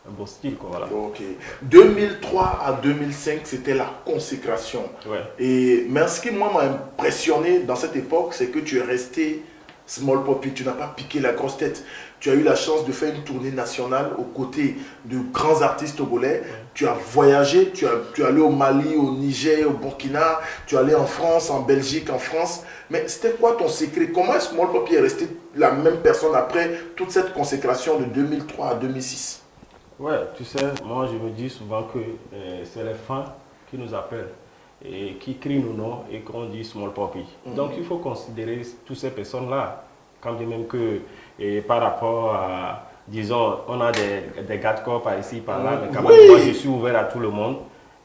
un beau style quoi, voilà. Ok. 2003 à 2005, c'était la consécration. Ouais. Mais ce qui moi m'a impressionné dans cette époque, c'est que tu es resté Small Poppy, tu n'as pas piqué la grosse tête. Tu as eu la chance de faire une tournée nationale aux côtés de grands artistes togolais. Tu as voyagé, tu es allé au Mali, au Niger, au Burkina, tu es allé en France, en Belgique, en France. Mais c'était quoi ton secret? Comment est-ce que Small Poppy est resté la même personne après toute cette consécration de 2003 à 2006? Ouais, tu sais, moi je me dis souvent que c'est les fans qui nous appellent et qui crient nos noms et qu'on dit Small Poppy. Donc il faut considérer toutes ces personnes-là, quand bien même que par rapport disons, on a des gars de corps par ici, par là, mais quand Oui. même, moi, je suis ouvert à tout le monde.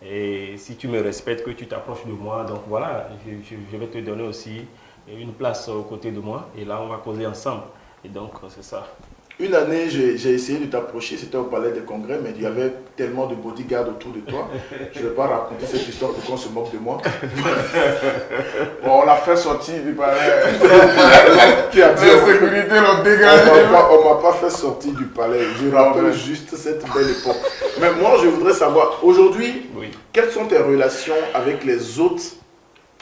Et si tu me respectes, que tu t'approches de moi, donc voilà, je vais te donner aussi une place aux côtés de moi. Et là, on va causer ensemble. Et donc, c'est ça. Une année, j'ai essayé de t'approcher, c'était au Palais des Congrès, mais il y avait tellement de bodyguards autour de toi. Je ne vais pas raconter cette histoire pour qu'on se moque de moi. Bon, on l'a fait sortir du palais. Tu as dit, La sécurité l'ont dégagé. on ne m'a pas fait sortir du palais. Je rappelle juste cette belle époque. Mais moi, je voudrais savoir, aujourd'hui, Oui. quelles sont tes relations avec les autres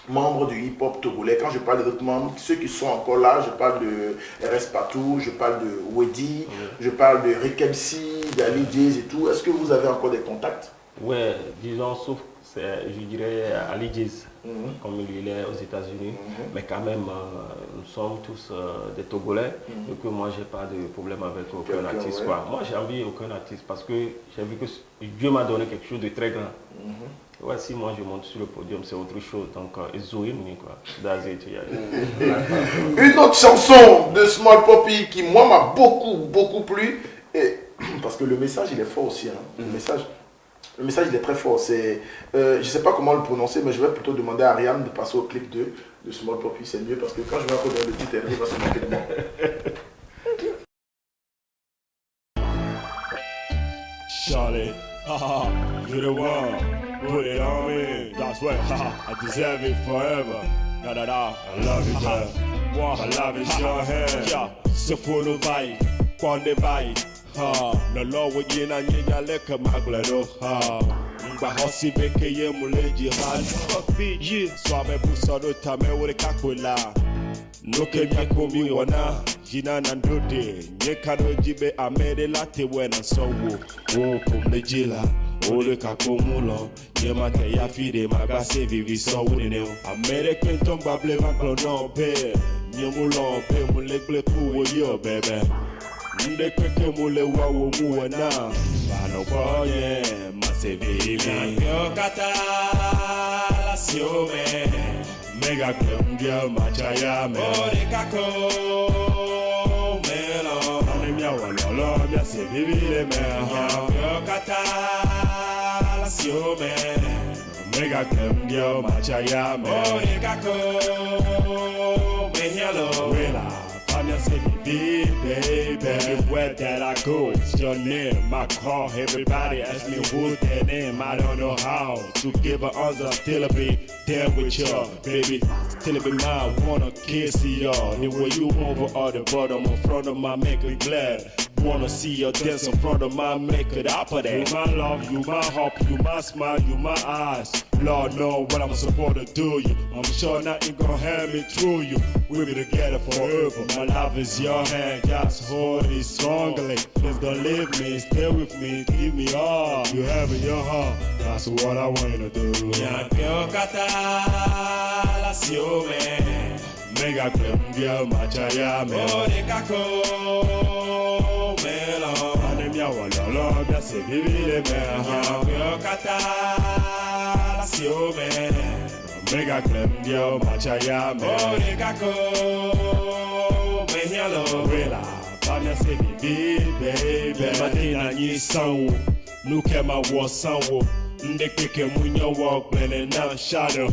membres du hip-hop togolais? Quand je parle des autres membres, ceux qui sont encore là, je parle de RS Patou, je parle de Wedi, je parle de Rick MC, d'Ali Jazz et tout. Est-ce que vous avez encore des contacts? Ouais, disons, sauf, je dirais, Ali Jazz, comme il est aux États-Unis. Mais quand même, nous sommes tous des Togolais. Donc, moi, je n'ai pas de problème avec aucun artiste. Ouais. Quoi. Moi, j'ai envie aucun artiste parce que j'ai vu que Dieu m'a donné quelque chose de très grand. Ouais, si moi je monte sur le podium, c'est autre chose. Donc, it's doing me, quoi. That's it, yeah. Une autre chanson de Small Poppy qui, moi, m'a beaucoup plu. Et, parce que le message, il est fort aussi. Hein. Le message, il est très fort. Je ne sais pas comment le prononcer, mais je vais plutôt demander à Ariane de passer au clip 2 de Small Poppy. C'est mieux parce que quand je vais encore dans le titre, elle va se moquer de moi. Charlie, haha, you're the one. Put it on me. That's right, haha. I deserve it forever. Da da da. I love you, girl. What I love is your hair. Yeah, so full of vibe. Quando vai. Ha, no law with you and you like a maglado. Ha. Mba hosi beke ye muleji han. Fuck BG. Swabe busado tame wore kakwela. Noke miakomi wana. Jina nandode. Nyekano jibe amede late wena so wo kumlejila. Ole kakomulo, yema te ya fide magase vivi so wunene. American tomba ble maklo no pe, nyemulo pe mulegle ku yo bebe. Nde kweke mule wa wo mu na, bano boye mase vivi. Yo kata la siome, mega klembia machaya me. Ole kako melo, anemia walolo bia se vivi le me. Yo kata Mega Cambio, Machaya, Monica, me hello, Willa, say baby, everywhere that I go, it's your name, my call, everybody ask me who's their name, I don't know how to give an answer, still be there with y'all, baby, still be mine, wanna kiss y'all, the way you move all the bottom in front of my make me glad. Wanna see your dance in front of my make it up of that. You my love, you my hope, you my smile, you my eyes. Lord know what I'm supposed to do you. I'm sure nothing gonna have me through you. We'll be together forever. My love is your hand, just hold it strongly. Please don't leave me, stay with me, give me all you have in your heart. That's what I want you to do. Mega Cambia, Machaya, Mega Cambia, Machaya, baby, Nukema was sanwo, Ndekeke Munya walk, and now shadow.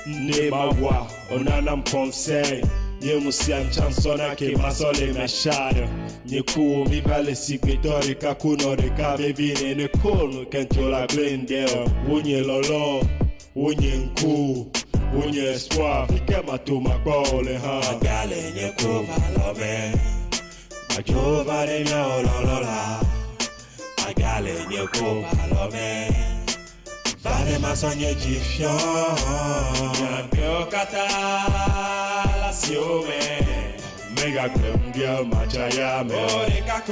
Nemawa, Onanam Conseil, Yemusian Chansona ke masole meshado. Nyeku mi vale signitori kakuno de baby ne kono kentola glendale. Wunye lolo, wunye nku, wunye espoir, fike matuma bole ha. Agale nyeku valome, majova de mia ololola. Agale nyeku valome. Vale masonye jifion. Nyambio kata la siome. Mega Cambia, Machaya, Monica,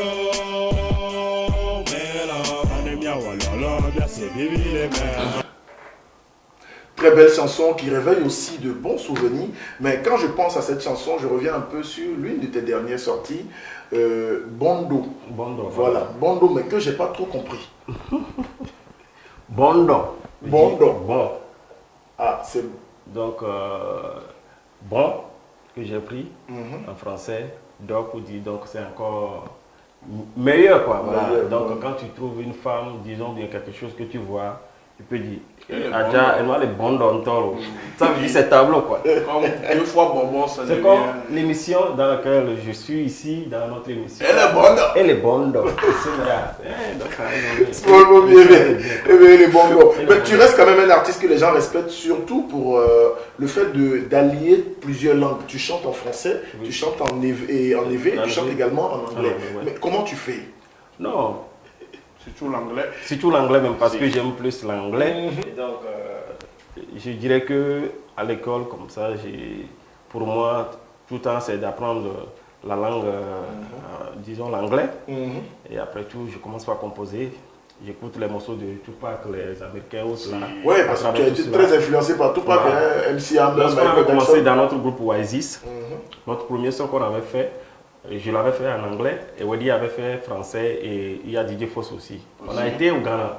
Melo. Anemia walolo, bien c'est vivi les mers. Très belle chanson qui réveille aussi de bons souvenirs. Mais quand je pense à cette chanson, je reviens un peu sur l'une de tes dernières sorties, Bondo. Bondo. Voilà, Bondo, mais que j'ai pas trop compris. Bondo. Bondo. Bon. Ah, c'est donc bon que j'ai pris en français. Donc, on dit donc c'est encore meilleur, quoi. Voilà. Meilleur, Donc, ouais. quand tu trouves une femme, disons bien quelque chose que tu vois, tu peux dire, Elle est Adja, elle m'a les bons dentons. Ça veut dire c'est tableau, quoi. Comme 2 fois bonbon, ça C'est devient... comme l'émission dans laquelle je suis ici, dans notre émission. Elle est bonne. Elle est bonne, donc. C'est là. Donc, ça arrive. Small Poppy, il est bon. Il est Mais bon. tu restes quand même un artiste que les gens respectent, surtout pour le fait d'allier plusieurs langues. Tu chantes en français, Oui. tu chantes en évé, et tu chantes également en anglais. anglais, ouais. Mais comment tu fais? Non, Surtout l'anglais. surtout l'anglais même parce que j'aime plus l'anglais. Et donc, je dirais que à l'école, comme ça, pour moi, tout le temps, c'est d'apprendre la langue, disons l'anglais. Et après tout, je commence par composer. J'écoute les morceaux de Tupac, les Américains, autres là. Oui, parce que tu as été tout cela. très influencé par Tupac, Voilà. hein, MC Hammer, Lorsqu'on avait Michael commencé Jackson. dans notre groupe Oasis, notre premier son qu'on avait fait, je l'avais fait en anglais, et Weddy avait fait français, et il y a DJ Foss aussi. On a été au Ghana,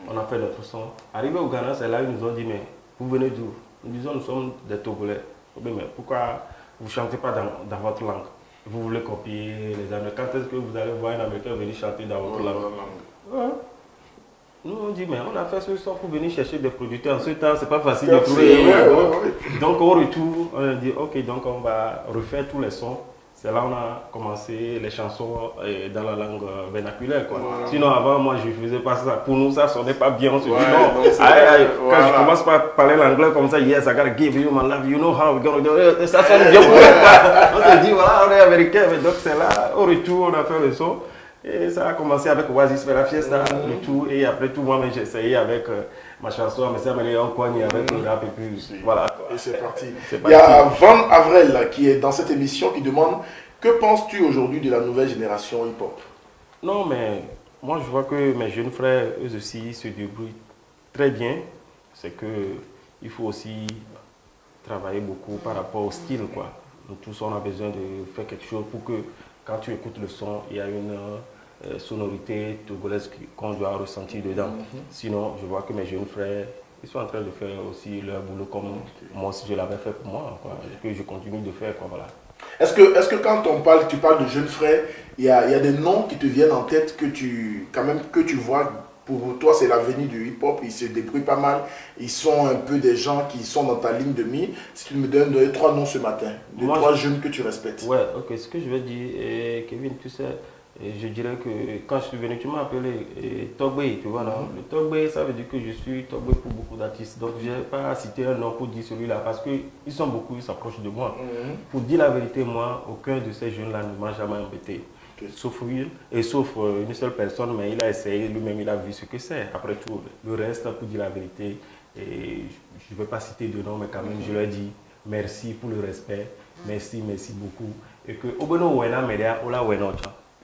on a fait notre son. Arrivé au Ghana, c'est là qu'ils nous ont dit, mais vous venez d'où? Nous disons, nous sommes des Togolais. Mais pourquoi vous ne chantez pas dans votre langue? Vous voulez copier les Américains. Quand est-ce que vous allez voir un Américain venir chanter dans votre langue? Ouais. Nous on dit, mais on a fait ce son pour venir chercher des producteurs. En ce temps, c'est pas facile de trouver. Donc au retour, on a dit, ok, donc on va refaire tous les sons. C'est là qu'on a commencé les chansons dans la langue vernaculaire, quoi. Sinon avant, moi je faisais pas ça. Pour nous, ça sonnait pas bien. On se dit non. Quand je commence par parler l'anglais comme ça, yes, I gotta give you my love, you know how we're gonna do it. Ça sonne bien pour nous, quoi. On se dit, voilà, on est américain. Mais donc c'est là, au retour, on a fait le son. Et ça a commencé avec Oasis Fera Fiesta, le tout. Et après tout, moi, j'ai essayé avec ma chanson, mais ça m'a en coigne avec le rap et puis voilà. Et c'est parti. C'est Il y a parti. Van Avrel là, qui est dans cette émission qui demande que penses-tu aujourd'hui de la nouvelle génération hip-hop? Non, mais moi je vois que mes jeunes frères, eux aussi, se débrouillent très bien. C'est que il faut aussi travailler beaucoup par rapport au style, quoi. Nous tous, on a besoin de faire quelque chose pour que quand tu écoutes le son, il y a une sonorité togolaise qu'on doit ressentir dedans. Sinon, je vois que mes jeunes frères, ils sont en train de faire aussi leur boulot comme moi aussi je l'avais fait pour moi, quoi, que je continue de faire, quoi, voilà. Est-ce que quand tu parles de jeunes frères, il y a des noms qui te viennent en tête que tu vois, pour toi c'est l'avenir du hip-hop, ils se débrouillent pas mal, ils sont un peu des gens qui sont dans ta ligne de mire. Si tu me donnes 3 noms ce matin, trois jeunes que tu respectes. Ouais, ok, ce que je vais dire, Kevin, tu sais, je dirais que quand je suis venu, tu m'as appelé Togbe, tu vois, non? Le Togbe, ça veut dire que je suis Togbe pour beaucoup d'artistes. Donc, je n'ai pas cité un nom pour dire celui-là parce qu'ils sont beaucoup, ils s'approchent de moi. Pour dire la vérité, moi, aucun de ces jeunes-là ne m'a jamais embêté. Sauf Will, et sauf une seule personne, mais il a essayé, lui-même, il a vu ce que c'est. Après tout, le reste, pour dire la vérité, et je ne vais pas citer de nom, mais quand même, je leur dis merci pour le respect, merci beaucoup. Et que,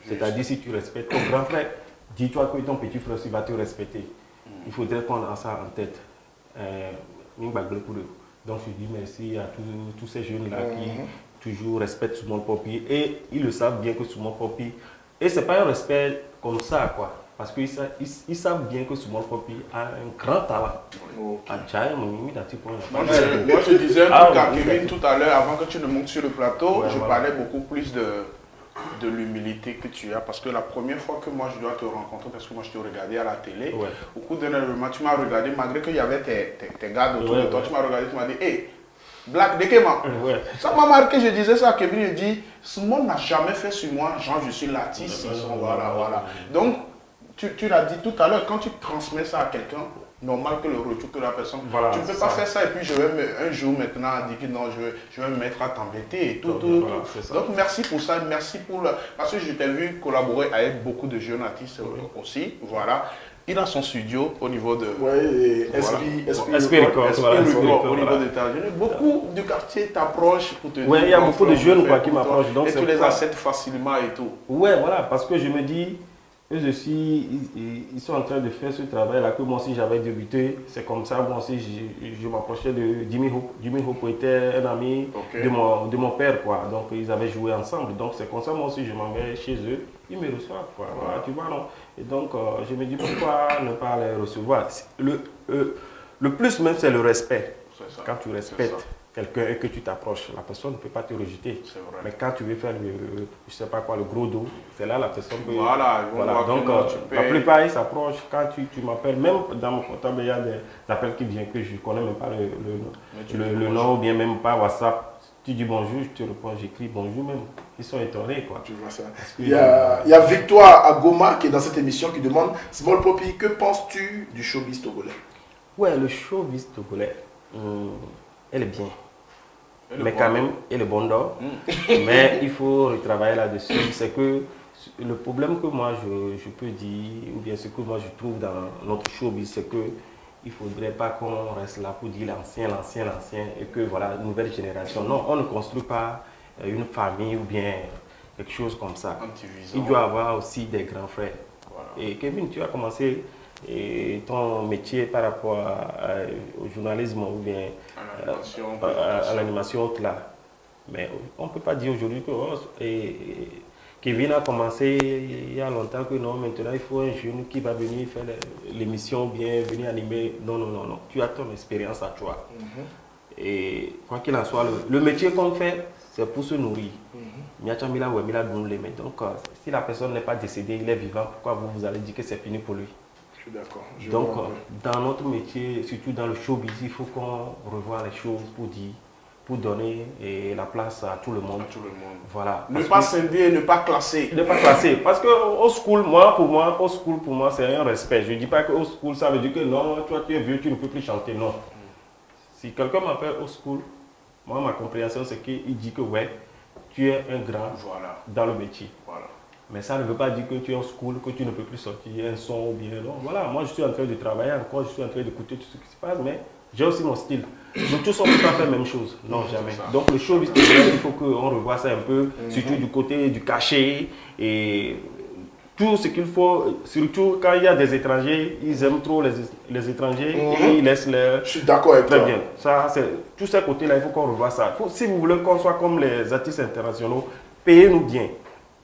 c'est-à-dire, si tu respectes ton grand frère, dis-toi que ton petit frère aussi va te respecter. Il faudrait prendre ça en tête. Donc, je dis merci à tous ces jeunes-là qui toujours respectent Small Poppy. Et ils le savent bien que Small Poppy. Et ce n'est pas un respect comme ça, quoi. Parce qu'ils savent bien que Small Poppy a un grand talent. Moi, je disais un truc à Kevin tout à l'heure, avant que tu ne montes sur le plateau, je parlais beaucoup plus de l'humilité que tu as. Parce que la première fois que moi je dois te rencontrer, parce que moi je te regardais à la télé, au cours d'un événement, tu m'as regardé, malgré qu'il y avait tes gars autour de toi, tu m'as regardé, tu m'as dit, hey, Black Dekema. Ça m'a marqué, je disais ça à Kevin, il dit, ce monde n'a jamais fait sur moi, genre je suis l'artiste, voilà. Donc, tu l'as dit tout à l'heure, quand tu transmets ça à quelqu'un, normal que le retour que la personne... Voilà, tu ne peux pas faire ça et puis je vais un jour maintenant dire que non, je vais me mettre à t'embêter et tout. Voilà, donc merci pour ça, merci pour le... Parce que je t'ai vu collaborer avec beaucoup de jeunes artistes aussi, voilà. Il a son studio au niveau de... Oui, Esprit Record, au niveau des États-Unis. Beaucoup du quartier t'approchent pour te dire... Oui, il y a beaucoup de jeunes qui m'approchent. Et tu les acceptes facilement et tout. Oui, voilà, parce que je me dis... Eux aussi, ils sont en train de faire ce travail-là que moi aussi j'avais débuté. C'est comme ça, moi aussi je m'approchais de Jimmy Hope. Jimmy Hope était un ami de mon père, quoi. Donc ils avaient joué ensemble. Donc c'est comme ça, moi aussi je m'en vais chez eux. Ils me reçoivent, quoi. Voilà, tu vois, non? Et donc je me dis pourquoi ne pas les recevoir. Le plus même, c'est le respect. Quand tu respectes quelqu'un et que tu t'approches, la personne ne peut pas te rejeter. C'est vrai. Mais quand tu veux faire je sais pas quoi, le gros dos, c'est là la personne peut... Voilà, Donc, la plupart, ils s'approchent. Quand tu m'appelles, même dans mon portable, il y a des appels qui viennent que je ne connais même pas le nom ou bien même pas WhatsApp. Tu dis bonjour, je te réponds, j'écris bonjour même. Ils sont étonnés, quoi. Tu vois ça. Il y a Victoire Agoma qui est dans cette émission qui demande Small Poppy, que penses-tu du showbiz togolais? Ouais, le showbiz togolais, elle est bien. Mais quand même, elle est bonne d'or. Mais il faut retravailler là-dessus. C'est que le problème que moi je peux dire, ou bien ce que moi je trouve dans notre showbiz, c'est que il ne faudrait pas qu'on reste là pour dire l'ancien, et que voilà, nouvelle génération. Non, on ne construit pas une famille ou bien quelque chose comme ça. Il doit y avoir aussi des grands frères. Voilà. Et Kevin, tu as commencé ton métier par rapport au journalisme ou bien à l'animation là. Mais on ne peut pas dire aujourd'hui que Kevin a commencé il y a longtemps, que non, maintenant il faut un jeune qui va venir faire l'émission, bien venir animer. Non. Tu as ton expérience à toi. Et quoi qu'il en soit, le métier qu'on fait, c'est pour se nourrir. Donc, si la personne n'est pas décédée, il est vivant, pourquoi vous allez dire que c'est fini pour lui? Je suis d'accord. Donc, dans notre métier, surtout dans le showbiz, il faut qu'on revoie les choses pour donner la place à tout le monde. Voilà. Ne pas scinder, ne pas classer. Ne pas classer. Parce que au school, pour moi, c'est un respect. Je ne dis pas que au school, ça veut dire que non, toi tu es vieux, tu ne peux plus chanter. Non. Si quelqu'un m'appelle au school, moi, ma compréhension, c'est qu'il dit que ouais, tu es un grand dans le métier. Voilà. Mais ça ne veut pas dire que tu es au school, que tu ne peux plus sortir un son ou bien non. Voilà, moi je suis en train de travailler encore, je suis en train d'écouter tout ce qui se passe, mais j'ai aussi mon style. Nous tous on ne peut pas faire la même chose. Non, jamais. Donc le showbiz, il faut qu'on revoie ça un peu, surtout du côté du cachet et tout ce qu'il faut, surtout quand il y a des étrangers, ils aiment trop les étrangers et ils laissent les... Je suis d'accord avec toi. Très bien. Ça, tous ces côtés-là, il faut qu'on revoie ça. Si vous voulez qu'on soit comme les artistes internationaux, payez-nous bien.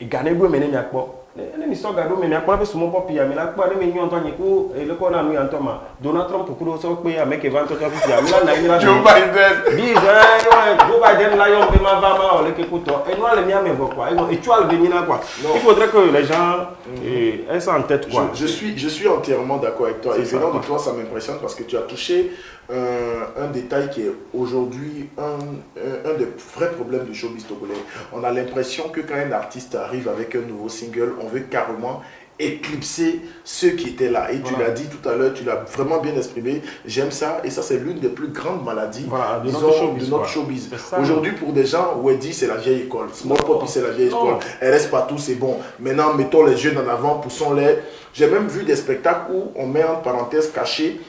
Et gagnez-vous, menez-nous à quoi? Les histoires gado mais mais quoi sur mon papier mais là quoi les millions Antoine ko et le qu'on a mis en Thomas Donald Trump pour que ça paye avec Evan Toto puis là na Joe Biden dis Joe Biden là on peut ma va le que couteau et nous les miens mais quoi et tu as le venir là quoi. Il faudrait que les gens aient ça en tête quoi. Je suis entièrement d'accord avec toi et venant de toi ça m'impressionne parce que tu as touché un détail qui est aujourd'hui un des vrais problèmes du showbiz togolais. On a l'impression que quand un artiste arrive avec un nouveau single, on veut carrément éclipser ceux qui étaient là. Et tu l'as dit tout à l'heure, tu l'as vraiment bien exprimé. J'aime ça. Et ça, c'est l'une des plus grandes maladies de notre showbiz. Aujourd'hui, pour des gens, Weddy, c'est la vieille école. Small Poppy, c'est la vieille école. RS Partout, c'est bon. Maintenant, mettons les jeunes en avant, poussons-les. J'ai même vu des spectacles où on met en parenthèse caché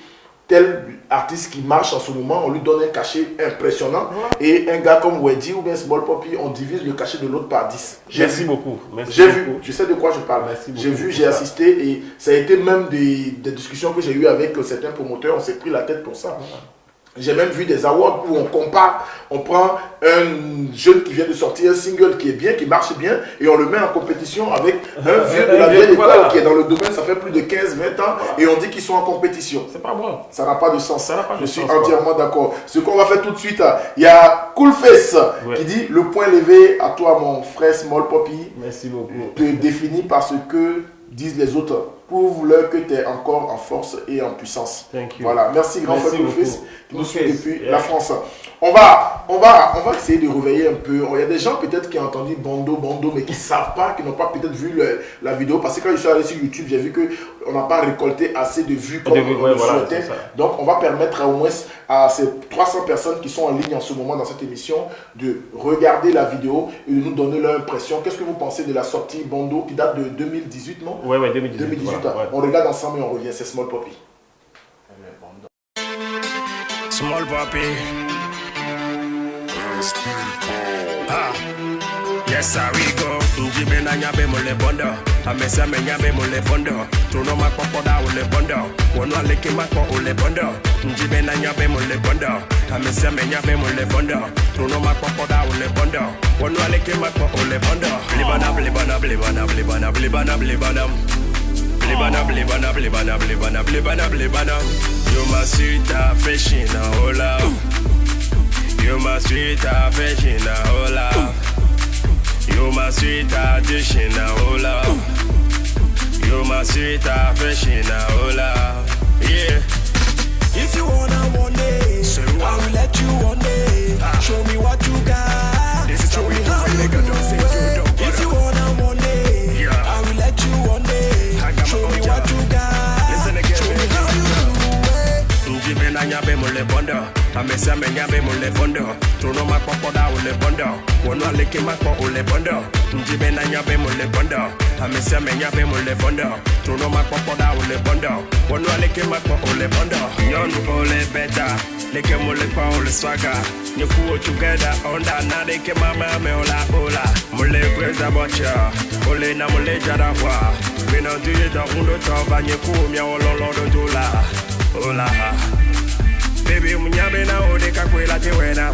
tel artiste qui marche en ce moment, on lui donne un cachet impressionnant. Et un gars comme Weddy ou bien Small Poppy, on divise le cachet de l'autre par 10. Merci beaucoup. J'ai vu, je sais de quoi je parle. J'ai vu, j'ai assisté et ça a été même des discussions que j'ai eues avec certains promoteurs, on s'est pris la tête pour ça. J'ai même vu des awards où on compare, on prend un jeune qui vient de sortir un single qui est bien, qui marche bien, et on le met en compétition avec un vieux de la vieille école qui est dans le domaine, ça fait plus de 15-20 ans, et on dit qu'ils sont en compétition. C'est pas bon. Ça n'a pas de sens. Je suis entièrement d'accord. Ce qu'on va faire tout de suite, il y a Coolface qui dit le point levé à toi, mon frère Small Poppy. Merci beaucoup. Te définis par ce que disent les autres. Prouve-leur que tu es encore en force et en puissance. Voilà, merci grand frère Coolface qui nous suit depuis la France. On va essayer de réveiller un peu. Il y a des gens peut-être qui ont entendu Bondo, mais qui ne savent pas, qui n'ont pas peut-être vu la vidéo. Parce que quand je suis allé sur YouTube, j'ai vu qu'on n'a pas récolté assez de vues comme on le souhaitait. Donc on va permettre au moins à ces 300 personnes qui sont en ligne en ce moment dans cette émission de regarder la vidéo et de nous donner leur impression. Qu'est-ce que vous pensez de la sortie Bondo qui date de 2018, non? Oui, 2018. Voilà. On regarde ensemble et on revient, c'est Small Poppy. Small Poppy. Ah, yes, I we go. Njibe na nyabe mole bondo. Amesa me nyabe mole bondo. Tuno makopoda ule bondo. Wono aleke mako ule bondo. Njibe na nyabe mole bondo. Amesa me nyabe mole bondo. Tuno makopoda ule bondo. Wono aleke mako ule bondo. Blibana blibana blibana blibana blibana blibana. Blibana blibana blibana blibana blibana blibana. You my sweet fashion hola. You my sweet affection, oh love. You my sweet addition, oh love. You my sweet affection, oh love. Yeah. If you wanna one day, I will let you one day. Show me what you got. This is Show how we me do how it, you nigga. do Don't say you it. don't If you wanna one day, I will let you one day. I got my Show me own what job. you got. Listen again, Show me baby. how you do it. Njibe na nyabe mule bondo Amesa me nyabe mule bondo Tuno makokoda ule bondo Wono aleke mako ule bondo Njibe na nyabe mule bondo Amesa me nyabe mule bondo Tuno makokoda ule bondo Wono aleke mako ule bondo Nyonu ole beta Leke mule kwa ule swaga Nyekuo together Onda na leke mama me ola ola Mule kweza bocha Ole na mule jadahwa Mina duye da undo toba Nyekuo mya ololo do dola Hola, baby, munyabe na ode kakwela te wena.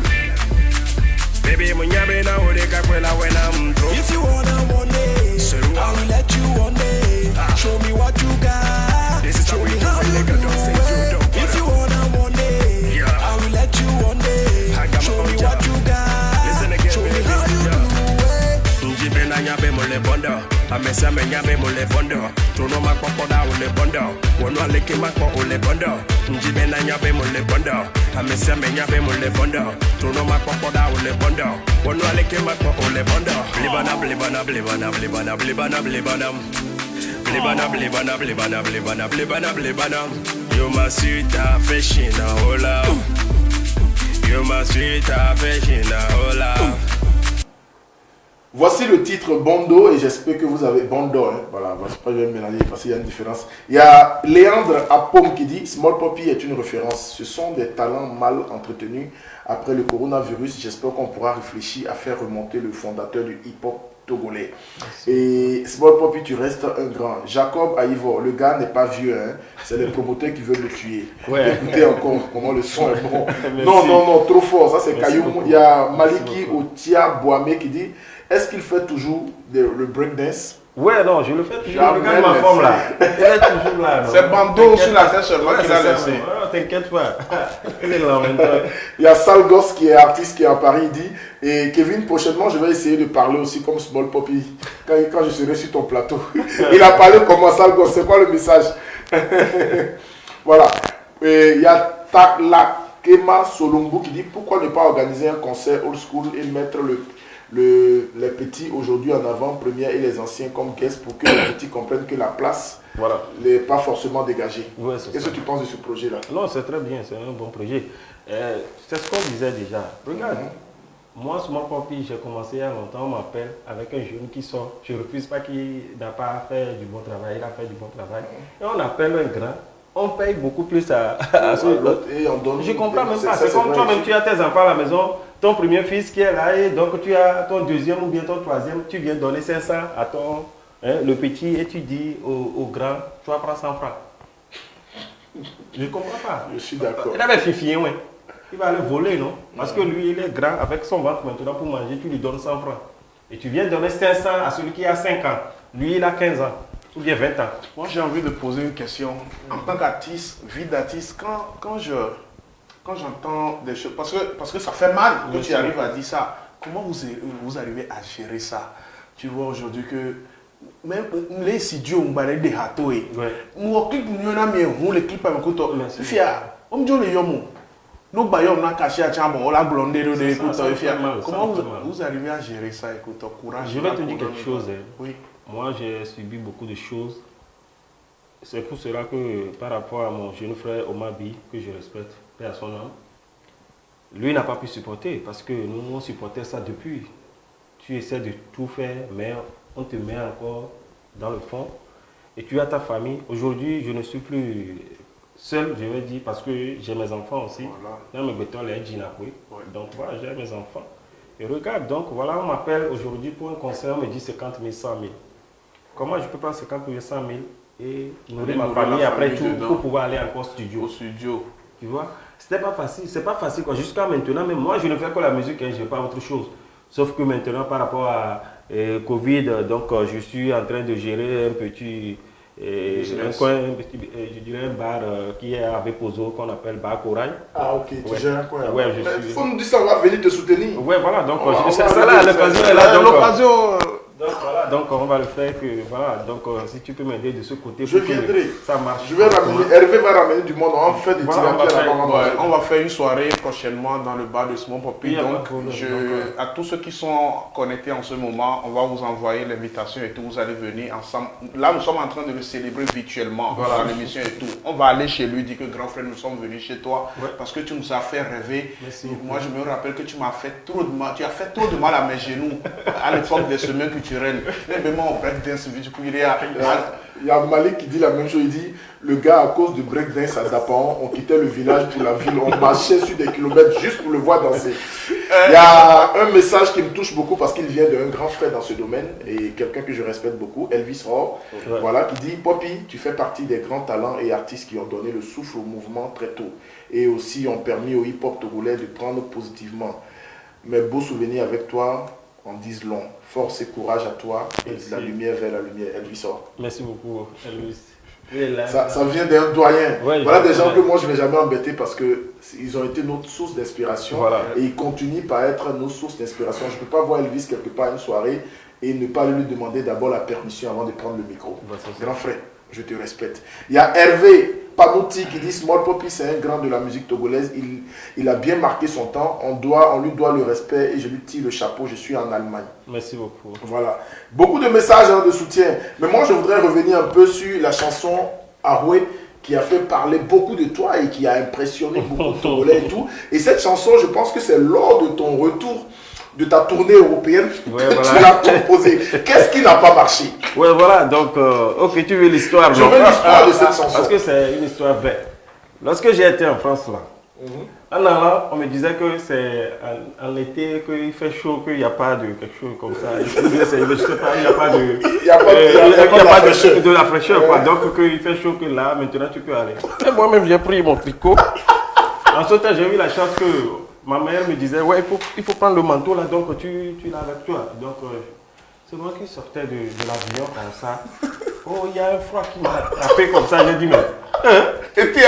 Baby, munyabe na ode kakwela wena mtro. If you wanna one day, I will let you one day. Show me what you got. This is how Show we me do how it, you nigga. do Don't say it. you don't. If you wanna one day, I will let you one day. I got my Show own me job. what you got. Listen again, Show me baby. how you Yeah. do it. Njibe na nyabe mule bondo Amesa me nyabe mule bondo Tuno makokoda ule bondo Wono aleke mako ule bondo Njibe na nyabe mule bondo Amesa me nyabe mule bondo Tuno makokoda ule bondo Wono aleke mako ule bondo Blibana blibana blibana blibana blibana blibana Blibana blibana blibana blibana blibana blibana You my sweet affection, oh love. You my sweet affection, oh love. Voici le titre Bondo et j'espère que vous avez Bondo. Hein. Voilà, c'est pas je vais me mélanger parce qu'il y a une différence. Il y a Léandre Apom qui dit Small Poppy est une référence. Ce sont des talents mal entretenus. Après le coronavirus, j'espère qu'on pourra réfléchir à faire remonter le fondateur du hip-hop togolais. Et Small Poppy, tu restes un grand. Jacob Aïvo, le gars n'est pas vieux. Hein. C'est les promoteurs qui veulent le tuer. Ouais. Écoutez encore comment le son est bon. Merci. Non, trop fort. Ça, c'est Merci Kayoum. beaucoup. Il y a Maliki Merci beaucoup. Otia Boamé qui dit est-ce qu'il fait toujours le breakdance? Ouais, non, je le fais toujours. Jamais, Regarde ma merci. forme là. Elle est toujours là. non. C'est Bando T'inquiète sur la pas. tête seulement Ouais, qu'il a c'est ça, laissé. non. Ouais, t'inquiète pas. Il est là en même temps. Il y a Salgos qui est artiste qui est à Paris, il dit et Kevin, prochainement je vais essayer de parler aussi comme Small Poppy quand je serai sur ton plateau. Il a parlé comme moi, Salgos, c'est quoi le message? Voilà. Et il y a Taklakema Solombo qui dit pourquoi ne pas organiser un concert old school et mettre les petits aujourd'hui en avant-première et les anciens comme guests pour que les petits comprennent que la place Voilà. n'est pas forcément dégagée. Ouais, c'est Qu'est-ce ça. que tu penses de ce projet-là? Non, c'est très bien, c'est un bon projet. C'est ce qu'on disait déjà. Regarde, moi, sur mon papier, j'ai commencé il y a longtemps, on m'appelle avec un jeune qui sort. Je ne refuse pas qu'il n'a pas fait du bon travail, il a fait du bon travail. Et on appelle un grand, on paye beaucoup plus à l'autre. Et on donne. Je comprends même pas. Ça, C'est comme vrai. toi-même, tu as tes enfants à la maison, ton premier fils qui est là, et donc tu as ton deuxième ou bien ton troisième, tu viens donner 500 à ton le petit, et tu dis au grand, tu vas prendre 100 francs. Je ne comprends pas. Je suis d'accord. Il avait fifi, ouais. Il va le voler, non? Parce que lui, il est grand, avec son ventre maintenant pour manger, tu lui donnes 100 francs. Et tu viens donner 500 à celui qui a 5 ans. Lui, il a 15 ans, ou bien 20 ans. Moi, j'ai envie de poser une question. En tant qu'artiste, vie d'artiste, quand j'entends des choses, parce que ça fait mal que Bien tu sûr. arrives à dire ça, comment vous arrivez à gérer ça? Tu vois aujourd'hui que même les studios on va des hatoé. Moi clip nous na mi ehun le clip am ko to. Merci. Fia, on me dit le yomo. No ba yom na caché à chambre, on la blonde de Ça, écoute ça me fia. fait mal, Comment ça me fait mal. vous arrivez à gérer ça? Écoute, courage. Je vais te dire courage, quelque chose. Oui. Moi, j'ai subi beaucoup de choses. C'est pour cela que, par rapport à mon jeune frère Omabi, que je respecte, paix à son âme, lui n'a pas pu supporter parce que nous, on supportait ça depuis. Tu essaies de tout faire, mais on te met encore dans le fond. Et tu as ta famille. Aujourd'hui, je ne suis plus seul, je vais dire, parce que j'ai mes enfants aussi. Voilà. Dans mes bétons, les Djinakwe. Donc voilà, j'ai mes enfants. Et regarde, donc voilà, on m'appelle aujourd'hui pour un concert, on me dit 50 000, 100 000. Comment je peux prendre 50 000, 100 000 et nourrir ma nourrir famille la après famille tout dedans. pour pouvoir aller encore au studio? Au studio. Tu vois, c'était pas facile, c'est pas facile quoi. Jusqu'à maintenant, même moi je ne fais que la musique, hein, je ne fais pas autre chose. Sauf que maintenant, par rapport à Covid, donc je suis en train de gérer un petit Et un coin, je dirais un bar qui est à Vepozo, qu'on appelle Bar Corail. Ah ok, tu gères un coin. Ouais, Il faut nous dire ça, on va venir te soutenir. Ouais, voilà, donc ça ça là, l'occasion est là. L'occasion. Donc voilà, donc on va le faire que voilà, donc si tu peux m'aider de ce côté, Je pour que viendrai. ça marche. Je vais ramener, Hervé va ramener du monde, on va faire des Voilà, tilapia On va faire une soirée prochainement dans le bar de Small Poppy. Il y a pas de Donc, problème. à tous ceux qui sont connectés en ce moment, on va vous envoyer l'invitation et tout. Vous allez venir ensemble. Là, nous sommes en train de le célébrer virtuellement dans l'émission et tout. On va aller chez lui, dire que grand frère, nous sommes venus chez toi parce que tu nous as fait rêver. Merci. Moi, je me rappelle que tu m'as fait trop de mal. Tu as fait trop de mal à mes genoux à l'époque des semaines culturelles. Même moi, on breakdance, du coup, il y a Malik qui dit la même chose, il dit le gars à cause de breakdance à Dapan, on quittait le village pour la ville, on marchait sur des kilomètres juste pour le voir danser. Il y a un message qui me touche beaucoup parce qu'il vient d'un grand frère dans ce domaine et quelqu'un que je respecte beaucoup, Elvis Rohr, voilà, qui dit Poppy, tu fais partie des grands talents et artistes qui ont donné le souffle au mouvement très tôt et aussi ont permis au hip-hop togolais de prendre positivement. Mes beaux souvenirs avec toi en disent long. Force et courage à toi et de la lumière vers la lumière. Elvis Rohr. Merci beaucoup, Elvis. Ça vient d'un doyen. Ouais, voilà des gens que moi je ne vais jamais embêter parce qu'ils ont été notre source d'inspiration et ils continuent par être nos sources d'inspiration. Je ne peux pas voir Elvis quelque part à une soirée et ne pas lui demander d'abord la permission avant de prendre le micro. Grand frère, je te respecte. Il y a Hervé Panouti qui dit Small Poppy c'est un grand de la musique togolaise, il a bien marqué son temps, on lui doit le respect et je lui tire le chapeau, je suis en Allemagne. Merci beaucoup. Voilà, beaucoup de messages de soutien, mais moi je voudrais revenir un peu sur la chanson Aroué qui a fait parler beaucoup de toi et qui a impressionné beaucoup de Togolais et tout, et cette chanson je pense que c'est lors de ton retour de ta tournée européenne que tu l'as composée. Qu'est-ce qui n'a pas marché? Ouais, voilà, donc, ok, tu veux l'histoire. Je veux l'histoire de cette chanson. Parce que c'est une histoire belle. Lorsque j'ai été en France, là, en allant, on me disait que c'est en été, qu'il fait chaud, qu'il n'y a pas de quelque chose comme ça. Je sais pas, il n'y a pas de... Il n'y a pas de la fraîcheur, quoi. Donc, qu'il fait chaud que là, maintenant, tu peux aller. Et moi-même, j'ai pris mon tricot. En ce temps, j'ai eu la chance que ma mère me disait, ouais, il faut prendre le manteau là, donc tu l'as avec toi. Donc, c'est moi qui sortais de l'avion comme ça. Oh, il y a un froid qui m'a attrapé comme ça. J'ai dit, mais. Il y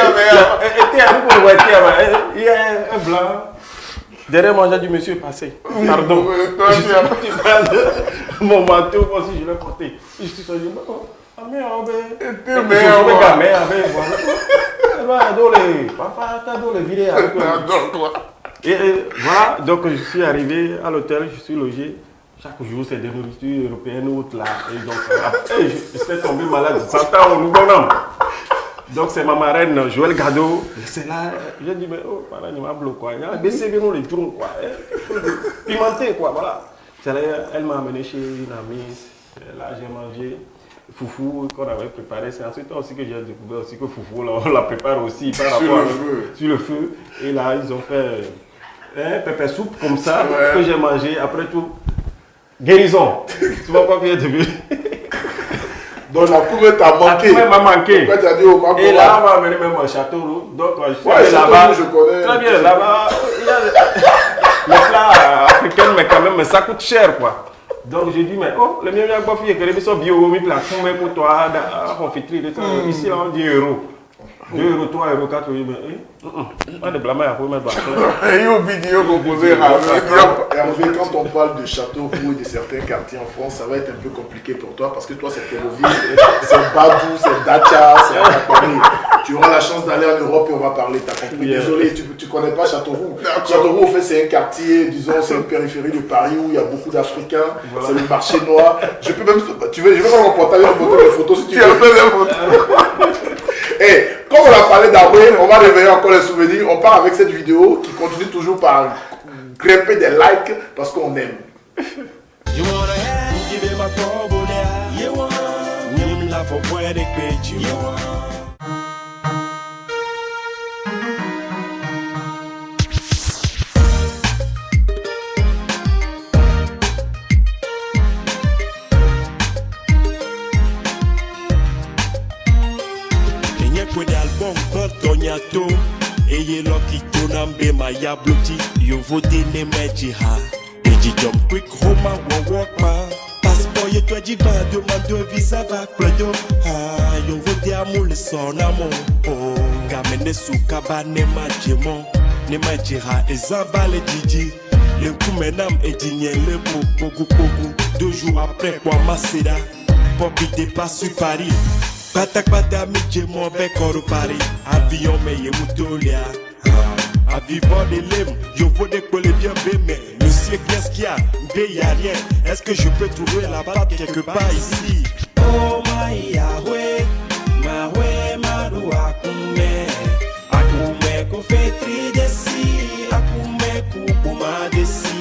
a un blanc. Derrière moi, j'ai dit, monsieur, passez. Pardon. Mon manteau aussi, je l'ai porté. Je suis sorti. Ah, merde, et voilà, donc je suis arrivé à l'hôtel, je suis logé. Chaque jour, c'est des nourritures européennes ou autres là. Et donc, je suis tombé malade. 100 ans au Nouveau-Nom. Donc, c'est ma marraine, Joël Gado. C'est là, j'ai dit, mais oh, voilà, il m'a bloqué quoi. Il y a baissé bien les jours, quoi. Pimenté, quoi, voilà. Elle m'a amené chez une amie. Là, j'ai mangé foufou qu'on avait préparé. C'est ensuite aussi que j'ai découvert aussi que foufou, là, on la prépare aussi par rapport sur le feu. Et là, ils ont fait un pépé soupe comme ça que j'ai mangé. Après tout, guérison. Tu vois quoi que j'ai devenu. Donc la poubelle t'a manqué. La poubelle m'a manqué. Et là, on m'a amené même à Châteauroux. Donc, je suis allé là-bas. Je connais. Très bien, là-bas, il y a les plats africains, mais quand même, mais ça coûte cher, quoi. Donc, j'ai dit, mais oh, le mieux, il y a quoi, fille, que les sont bio, mais la fumée pour toi, la confiterie, ici, là, on dit euros. 2 euros, 3 euros, 4 euros, mais pas de blâmer à vous mettre il y a une vidéo composée. Hervé, quand on parle de Châteauroux et de certains quartiers en France, ça va être un peu compliqué pour toi parce que toi, c'est Péroville, c'est Badou, c'est Dacia, c'est Akapari. Tu auras la chance d'aller en Europe et on va parler, t'as compris. Désolé, tu ne connais pas Châteauroux. Châteauroux, en fait, c'est un quartier, disons, c'est une périphérie de Paris où il y a beaucoup d'Africains, c'est le marché noir. Je peux même, je vais faire un reportage avec des photos si tu veux. Et comme on a parlé d'Aroué, on va réveiller encore les souvenirs. On part avec cette vidéo qui continue toujours par grimper des likes parce qu'on aime. Eye lucky to nambe my yabloti. You vote in the meji ha. Eji jump quick home and walk ma. Passport ye toi dit va demande visa va pledo. Ah, yo vote amour le son amour. Oh, gamene sukaba ne majemo. Ne majira ezaba le didi. Le kumenam edinye le pogu pogu. 2 jours après quoi maseda. Bobby dépasse sur Paris. Batak batak midjemo avec Oro Paris. Avion mais ye mutolia. À vivre des limbes, je veux des collés bien bémés. Monsieur, qu'est-ce qu'il y a? Y'a rien. Est-ce que je peux trouver la patte quelque part ici? Oh my Yahweh, Mahwe Maru Akume. Akume ko fetri desi, Akume kupuma desi.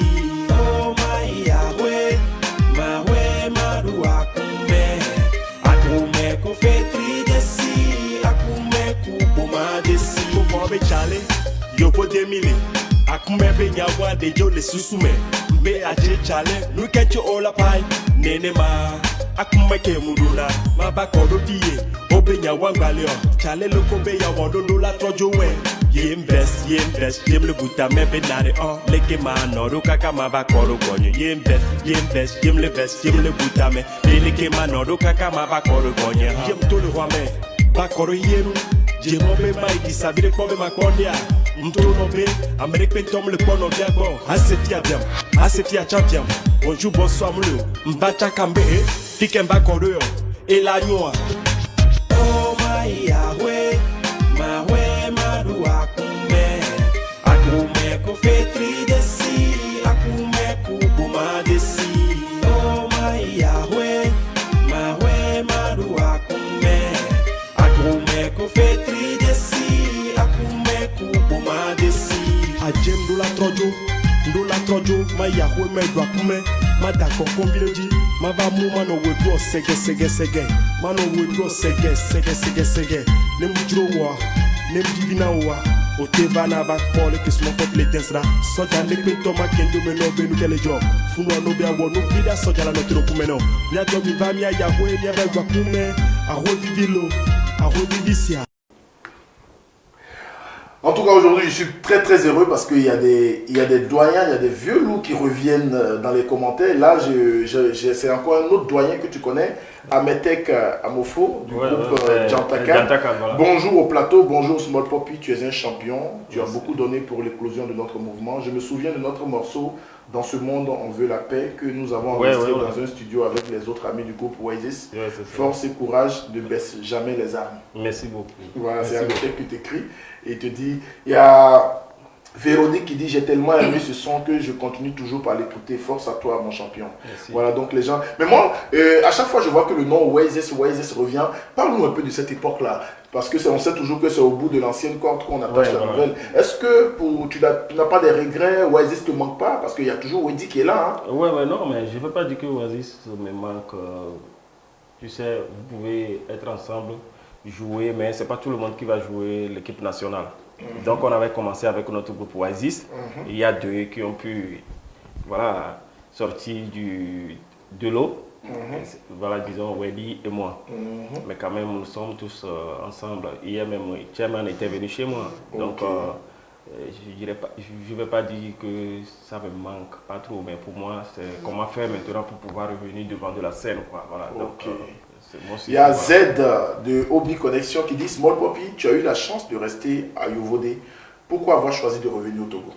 Oh my Yahweh, Mahwe Maru Akume. Akume ko fetri desi, Akume kupuma desi. Kupuma chale. Yo po demile, akume be nyawa de yo le susume. Be aje chale, nu kecho ola pai. Nene ma, akume ke muduna. Ma ba kodo diye, obe nyawa ngaleo. Chale lo kobe ya wado no la trojo we. Yem best, yem le buta me be nare on. Leke ma no ro kaka ma ba kodo konyo. Yem best, yem le buta me. Leke ma no ro kaka ma ba kodo konyo. Yem to le roi me, ba kodo yenu. Jemo be mai di sabire kobe ma kondia. Mtono be, Amérique pentom le pono bien bon. Asetia champion. Bonjour, bonsoir moulou. Mbacha kambe, fikemba koreo. Et la noa. Oh my Yahweh, Mahwe Maru Akume. Akume ko fetri desi, Akume kupuma desi. Oh my Yahweh, Mahwe Maru Akume. Akume ko fetri desi, Akume kupuma desi. Ajem do la trojo, ma Yahweh me do akume. Ma dako kombileji, ma ba mu ma no we do sege. Ma no we do sege. Nem jiro wa, nem divina wa. O te vana ba kole ke smo peuple tensra. Soja le pento ma kendo me no be nu kele jo. Funu no be awo no vida soja la no tro kumeno. Ya jo mi va mi Yahweh mi ba do akume. A rodivilo, a rodivisia. En tout cas, aujourd'hui, je suis très très heureux parce qu'il y a des doyens, il y a des vieux loups qui reviennent dans les commentaires. Là, c'est encore un autre doyen que tu connais, Ametek Amofo, du groupe Jantakan. Voilà. Bonjour au plateau, bonjour Small Poppy, tu es un champion. Tu as beaucoup donné pour l'éclosion de notre mouvement. Je me souviens de notre morceau « Dans ce monde, on veut la paix » que nous avons enregistré dans un studio avec les autres amis du groupe Oasis. Force et courage, ne baisse jamais les armes. Merci beaucoup. Voilà, c'est Ametek qui t'écrit. Et il te dit, il y a Véronique qui dit, j'ai tellement aimé ce son que je continue toujours par l'écouter. Force à toi, mon champion. Merci. Voilà, donc les gens... Mais moi, à chaque fois, je vois que le nom Oasis revient. Parle-nous un peu de cette époque-là. Parce que on sait toujours que c'est au bout de l'ancienne corde qu'on attache la nouvelle. Est-ce que tu n'as pas des regrets? Oasis ne te manque pas? Parce qu'il y a toujours Weddy qui est là. Hein? Non, mais je ne veux pas dire que Oasis me manque. Tu sais, vous pouvez être ensemble, jouer, mais ce n'est pas tout le monde qui va jouer l'équipe nationale. Donc on avait commencé avec notre groupe Oasis. Il y a 2 qui ont pu sortir de l'eau. Voilà, disons Weddy et moi. Mais quand même, nous sommes tous ensemble. Hier même, Chairman était venu chez moi. Donc je ne vais pas dire que ça me manque pas trop, mais pour moi, c'est comment faire maintenant pour pouvoir revenir devant de la scène. Quoi. Voilà, donc, il y a Z de Obi Connexion qui dit Small Poppy, tu as eu la chance de rester à Yovodé. Pourquoi avoir choisi de revenir au Togo?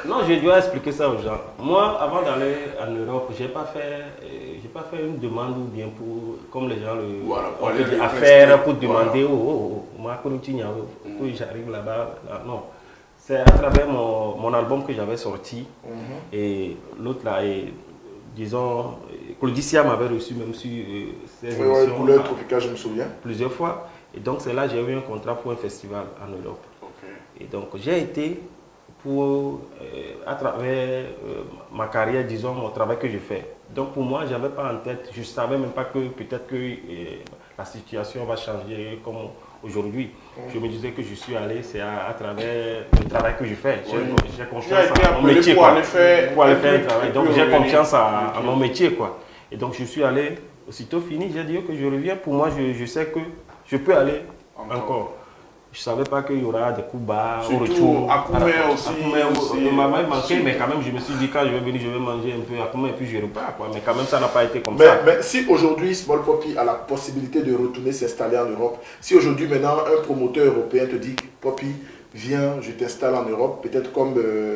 Non, je dois expliquer ça aux gens. Moi, avant d'aller en Europe, je n'ai pas fait une demande ou bien comme les gens pour demander j'arrive là-bas. Non. C'est à travers mon album que j'avais sorti. Et l'autre là, disons, Claudicia m'avait reçu même sur ses émissions. Couleur Tropicale, je me souviens. Plusieurs fois. Et donc c'est là que j'ai eu un contrat pour un festival en Europe. Et donc j'ai été à travers ma carrière, disons, mon travail que je fais. Donc pour moi, je n'avais pas en tête, je ne savais même pas que peut-être que la situation va changer comme aujourd'hui. Je me disais que je suis allé, c'est à travers le travail que je fais. J'ai confiance en mon métier. Pour aller faire un travail. Donc j'ai confiance en mon métier. Quoi. Et donc je suis allé, aussitôt fini, j'ai dit que je reviens. Pour moi, je sais que je peux aller encore. Je ne savais pas qu'il y aura des coups bas au Surtout retour. Akoume aussi. Il m'a manqué, mais quand même, je me suis dit, quand je vais venir, je vais manger un peu Akoume et puis je repars. Quoi. Mais quand même, ça n'a pas été comme ça. Mais si aujourd'hui Small Poppy a la possibilité de retourner s'installer en Europe, si aujourd'hui maintenant un promoteur européen te dit Poppy, viens, je t'installe en Europe, peut-être comme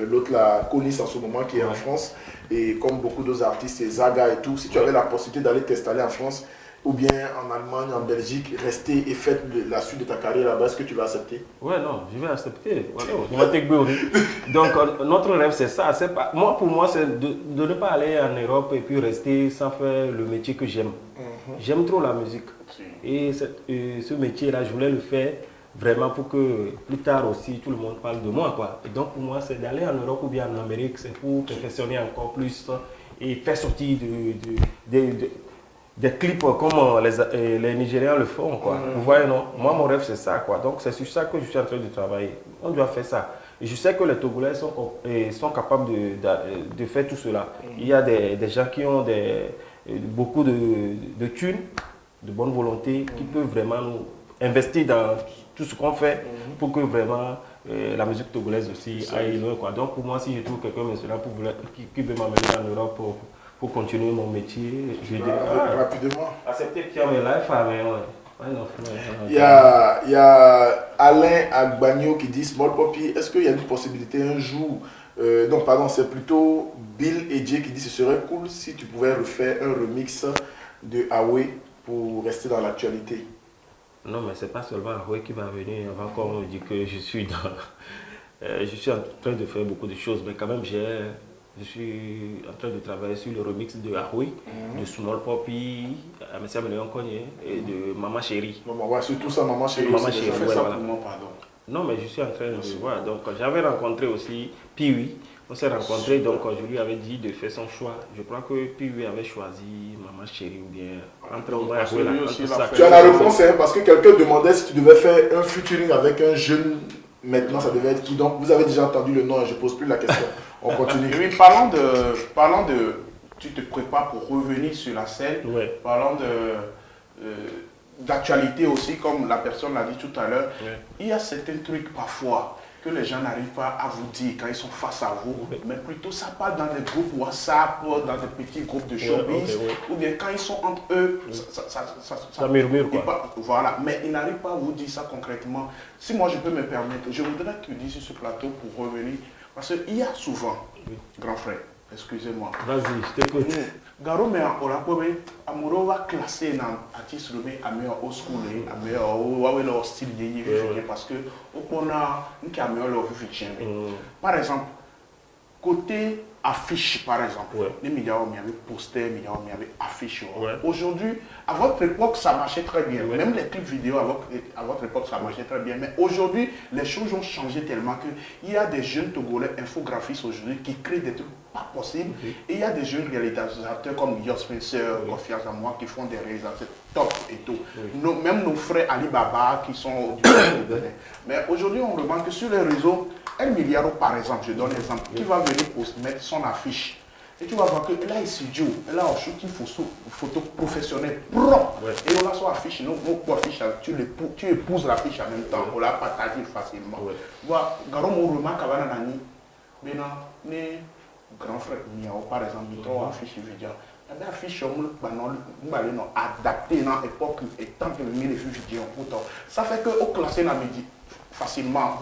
l'autre la Conis en ce moment qui est en France, et comme beaucoup d'autres artistes, Zaga et tout, si tu avais la possibilité d'aller t'installer en France, ou bien en Allemagne, en Belgique, rester et faire la suite de ta carrière là-bas, est-ce que tu vas accepter? Ouais, non, je vais accepter. Voilà, je vais t'écouter. Donc, notre rêve, c'est ça. Pas, moi, pour moi, c'est de ne pas aller en Europe et puis rester sans faire le métier que j'aime. J'aime trop la musique. Et ce métier-là, je voulais le faire vraiment pour que plus tard aussi, tout le monde parle de moi, quoi. Et donc, pour moi, c'est d'aller en Europe ou bien en Amérique, c'est pour perfectionner encore plus et faire sortir des clips comme les Nigériens le font, quoi. Vous voyez, non? Moi, mon rêve, c'est ça, quoi. Donc, c'est sur ça que je suis en train de travailler. On doit faire ça. Et je sais que les Togolais sont capables de faire tout cela. Il y a des gens qui ont beaucoup de thunes, de bonne volonté, qui peuvent vraiment nous investir dans tout ce qu'on fait pour que vraiment la musique togolaise aussi aille loin, quoi. Donc, pour moi, si je trouve quelqu'un qui veut m'amener en Europe pour continuer mon métier, je dirais rapidement. Accepter Pierre mes life, mais Il y a Alain Agbagno qui dit Small Poppy, est-ce qu'il y a une possibilité un jour, non pardon, c'est plutôt Bill et Jay qui dit ce serait cool si tu pouvais refaire un remix de Awe pour rester dans l'actualité. Non, mais c'est pas seulement Awe qui va venir avant qu'on me dise que je suis en train de faire beaucoup de choses, mais quand même je suis en train de travailler sur le remix de Awe, de Small Poppy, Amessia Menéon Cogné et de Maman Chérie. Ouais, surtout ça, Maman Chérie. Maman Chérie, ouais, voilà. Pardon. Non, mais je suis en train de voir. Donc, j'avais rencontré aussi Piwi. On s'est rencontrés, donc je lui avais dit de faire son choix. Je crois que Piwi avait choisi Maman Chérie ou bien entre moi et Awe. Tu as la réponse, hein, parce que quelqu'un demandait si tu devais faire un featuring avec un jeune. Maintenant, ça devait être qui? Donc, vous avez déjà entendu le nom, je ne pose plus la question. On continue. Et oui, parlant de, tu te prépares pour revenir sur la scène. Ouais. Parlant d'actualité aussi, comme la personne l'a dit tout à l'heure. Ouais. Il y a certains trucs parfois que les gens n'arrivent pas à vous dire quand ils sont face à vous, mais plutôt ça parle dans des groupes WhatsApp, dans des petits groupes de showbiz, ou bien quand ils sont entre eux, ça murmure, quoi. Voilà, mais ils n'arrivent pas à vous dire ça concrètement. Si moi je peux me permettre, je voudrais te dire sur ce plateau pour revenir, parce qu'il y a souvent, grand frère, excusez-moi. Vas-y, je t'écoute. Garo me olakobe amuro va classer dans artiste le à meilleur au school à meilleur ouais leur style de parce que on a une caméra leur vie. Par exemple, côté affiche par exemple, les médias il y avait poster, il y avait affiche. Aujourd'hui, à votre époque ça marchait très bien, même les clips vidéo à votre époque ça marchait très bien, mais aujourd'hui les choses ont changé tellement que il y a des jeunes Togolais infographistes aujourd'hui qui créent des trucs pas possibles et il y a des jeunes réalisateurs comme Yo Spencer, Confiance en moi qui font des réalisations top et tout. Même nos frères Alibaba qui sont du mais aujourd'hui on remarque que sur les réseaux, El Miliaro par exemple, je donne l'exemple, qui va venir pour mettre son affiche. Et tu vas voir que là, il se joue. Là, on shoot une photo professionnelle propre. Et on a son affiche. Nos affiches, tu épouses l'affiche en même temps. On l'a partagé facilement. Voilà. Garom, on remarque avant l'année. Maintenant, les grands frères, par exemple, ils ont affiche vidéo. Les affiches, on va adapter dans l'époque et tant que les vidéos. Ça fait qu'au classé dans midi. Facilement.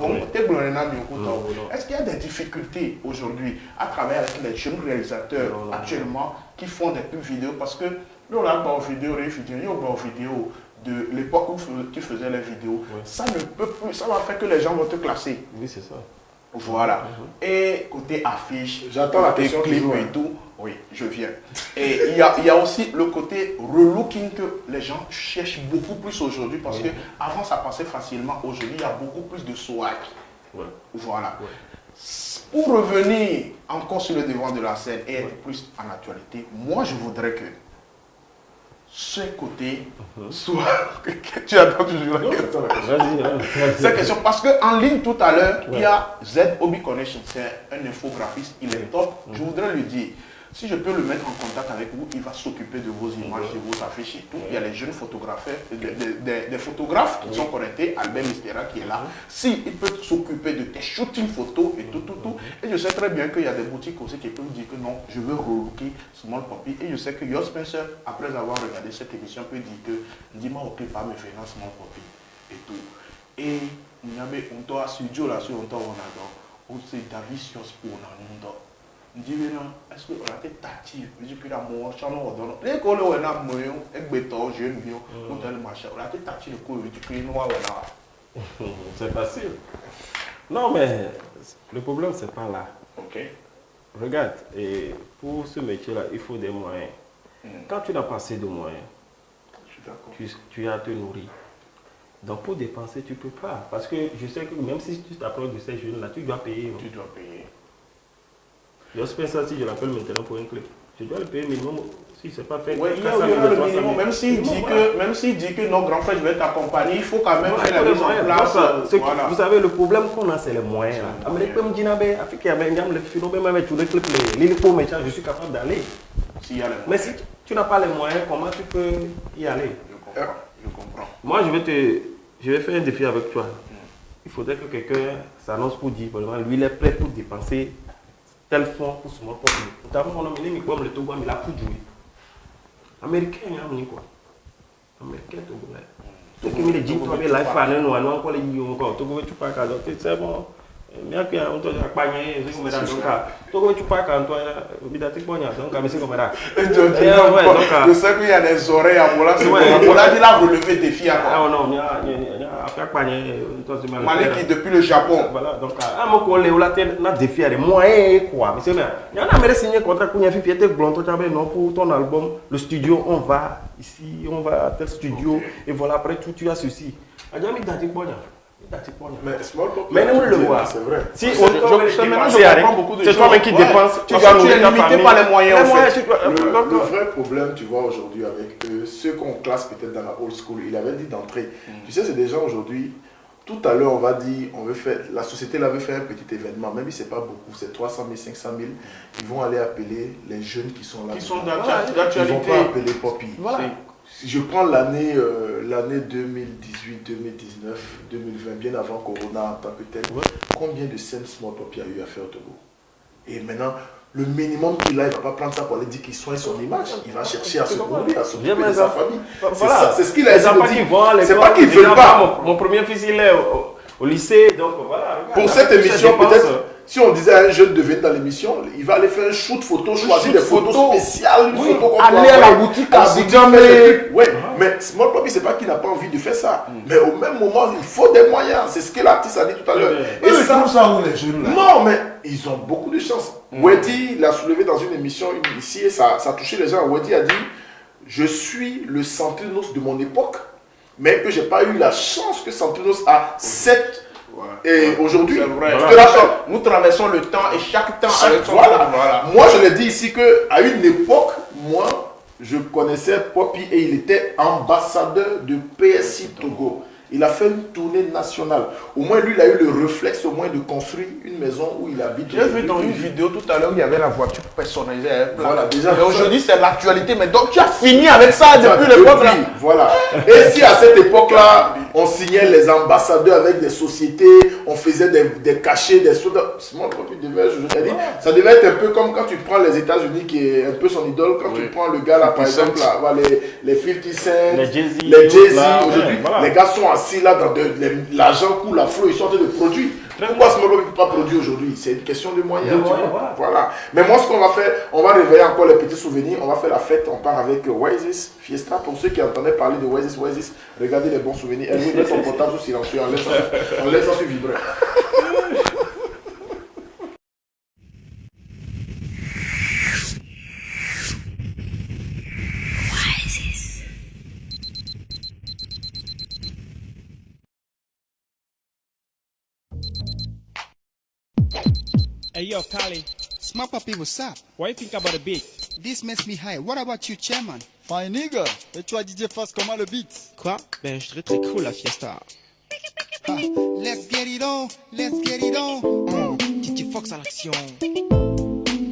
Est-ce qu'il y a des difficultés aujourd'hui à travers les jeunes réalisateurs actuellement qui font des pubs vidéo? Parce que nous, on a pas vidéo, de l'époque où tu faisais les vidéos. Ça ne peut plus, ça va faire que les gens vont te classer. Oui, c'est ça. Voilà. Et côté affiche, j'attends la question clip et tout. Oui, je viens. Et il y a aussi le côté relooking que les gens cherchent beaucoup plus aujourd'hui parce que avant ça passait facilement. Aujourd'hui, il y a beaucoup plus de swag. Voilà. Pour revenir encore sur le devant de la scène et être plus en actualité, moi je voudrais que ce côté soit... Tu attends toujours la question. Cette question, parce qu'en ligne tout à l'heure, il y a Z Obi Connection, c'est un infographiste, il est top. Je voudrais lui dire, Si je peux le mettre en contact avec vous, il va s'occuper de vos images, de vos affiches et tout. Il y a les jeunes photographes, des photographes qui sont connectés, Albert Mistera qui est là. Si il peut s'occuper de tes shootings photos et tout. Et je sais très bien qu'il y a des boutiques aussi qui peuvent dire que non, je veux relooker Small Poppy. Et je sais que Yo Spencer, après avoir regardé cette émission, peut dire que dis-moi ok, pas me faire Small Poppy et tout. Et il y avait un toit studio là sur un toit on adore. On sait David Sios pour un nom. Je dis est-ce que on a été tati? Je dis que la moi chano on donne. Les collègues on a moyen et béton jeune vieux. On a le machin. On a été tati le coup. Je dis que nous on a. C'est facile. Non mais le problème c'est pas là. Ok. Regarde, et pour ce métier-là, il faut des moyens. Quand tu n'as pas assez de moyens, tu as à te nourrir. Donc pour dépenser, tu ne peux pas. Parce que je sais que même si tu t'approches de ces jeunes-là, tu dois payer. Tu dois payer. J'espère ça si je l'appelle maintenant pour un clip. Tu dois le payer minimum si ce n'est pas fait. Oui, il y aura le minimum. Même s'il dit que non, grand frère, je vais t'accompagner, il faut quand même faire la mise en place. Voilà. Vous savez, le problème qu'on a, c'est les moyens. Je suis capable d'aller. Mais si tu n'as pas les moyens, comment tu peux y aller? Je comprends. Moi, je vais faire un défi avec toi. Il faudrait que quelqu'un s'annonce pour dire, vraiment, lui, il est prêt pour dépenser tel fonds pour ce monde. Notamment, on a mené le Togo, mais il a tout joué. Américain, il y a un quoi. Américain, Togolais. Tout qui me dit, toi, mais là, il faut aller, nous, encore les millions, encore. Togo, tu parles, c'est bon. Mais après, on t'a accompagné, c'est comme ça. Donc, Togo, tu parles quand toi, bidatique, bon, donc, c'est comme ça. Je sais qu'il y a des oreilles à Mola, c'est bon. Mola dit là, relever des filles à ah non, il y a accompagné. Maliki depuis le Japon. Voilà, donc, à mon collègue, on a des filles, des moyens, quoi. Mais c'est bien. Il y en a même signé un contrat pour une fille, non, pour ton album, le studio, on va ici, on va à tel studio, et voilà, après tout, tu as ceci. Mais Small Poppy, mais nous le voit. C'est vrai. Si on comprends beaucoup de c'est toi-même qui dépense. Tu es limité par les moyens. Le vrai problème, tu vois, aujourd'hui, avec ceux qu'on classe peut-être dans la old school, il avait dit d'entrée. Tu sais, c'est des gens aujourd'hui, tout à l'heure, on va dire, la société là veut faire un petit événement, même si ce n'est pas beaucoup, c'est 300 000, 500 000, ils vont aller appeler les jeunes qui sont là. Qui sont d'actualité. Ils vont pas appeler Poppy. Voilà. Si je prends l'année 2018, 2019, 2020, bien avant Corona en tant que tel, combien de scènes Small Poppy a eu à faire au Togo? Et maintenant, le minimum qu'il a, il ne va pas prendre ça pour aller dire qu'il soigne son image. Il va chercher à se nourrir, à s'occuper de sa famille. Voilà. C'est ce qu'il a essayé de dire. C'est pas qu'il ne veut pas. Mon premier fils, il est au lycée, donc voilà. Pour cette émission, peut-être, si on disait à un jeune de venir dans l'émission, il va aller faire un shoot photo, choisir des photos spéciales, aller à la boutique, mais Small Poppy, c'est pas qu'il n'a pas envie de faire ça. Mais au même moment, il faut des moyens. C'est ce que l'artiste a dit tout à l'heure. Et ça où les jeunes là? Non, mais ils ont beaucoup de chance. Weddy l'a soulevé dans une émission ici et ça a touché les gens. Weddy a dit, je suis le Santrinos de mon époque, mais que j'ai pas eu la chance que Santrinos a 7. Et aujourd'hui, nous traversons le temps et chaque temps avec son voilà. Moi, je l'ai dit ici qu'à une époque, moi, je connaissais Poppy et il était ambassadeur de PSI Togo. Il a fait une tournée nationale. Au moins, lui, il a eu le réflexe au moins de construire une maison où il habite. J'ai vu dans une vidéo tout à l'heure où il y avait la voiture personnalisée. Voilà, déjà. Et aujourd'hui, c'est l'actualité. Mais donc, tu as fini avec ça depuis l'époque là. Voilà. Et si à cette époque-là, on signait les ambassadeurs avec des sociétés, on faisait des cachets, des choses. Small Poppy devait, ça devait être un peu comme quand tu prends les États-Unis, qui est un peu son idole, quand tu prends le gars là, par exemple, là, les 50 Cent, les Jay-Z. Aujourd'hui, les gars sont assis là dans l'argent coule, la flot, ils sont en train de produire. Pourquoi Small Poppy ne peut pas produire aujourd'hui? C'est une question de moyens. Voilà. Mais moi, ce qu'on va faire, on va réveiller encore les petits souvenirs. On va faire la fête. On part avec Oasis Fiesta. Pour ceux qui entendaient parler de Oasis, regardez les bons souvenirs. Elle met son portable sous silencieux. On laisse ça se vibrer. Hey yo, Kali. Small Poppy, what's up? What do you think about the beat? This makes me high. What about you, chairman? Fine nigga. Et toi, DJ Foss, comment le beat? Quoi? Ben, je dirais très cool la fiesta. Let's get it on, let's get it on. DJ Fox à l'action.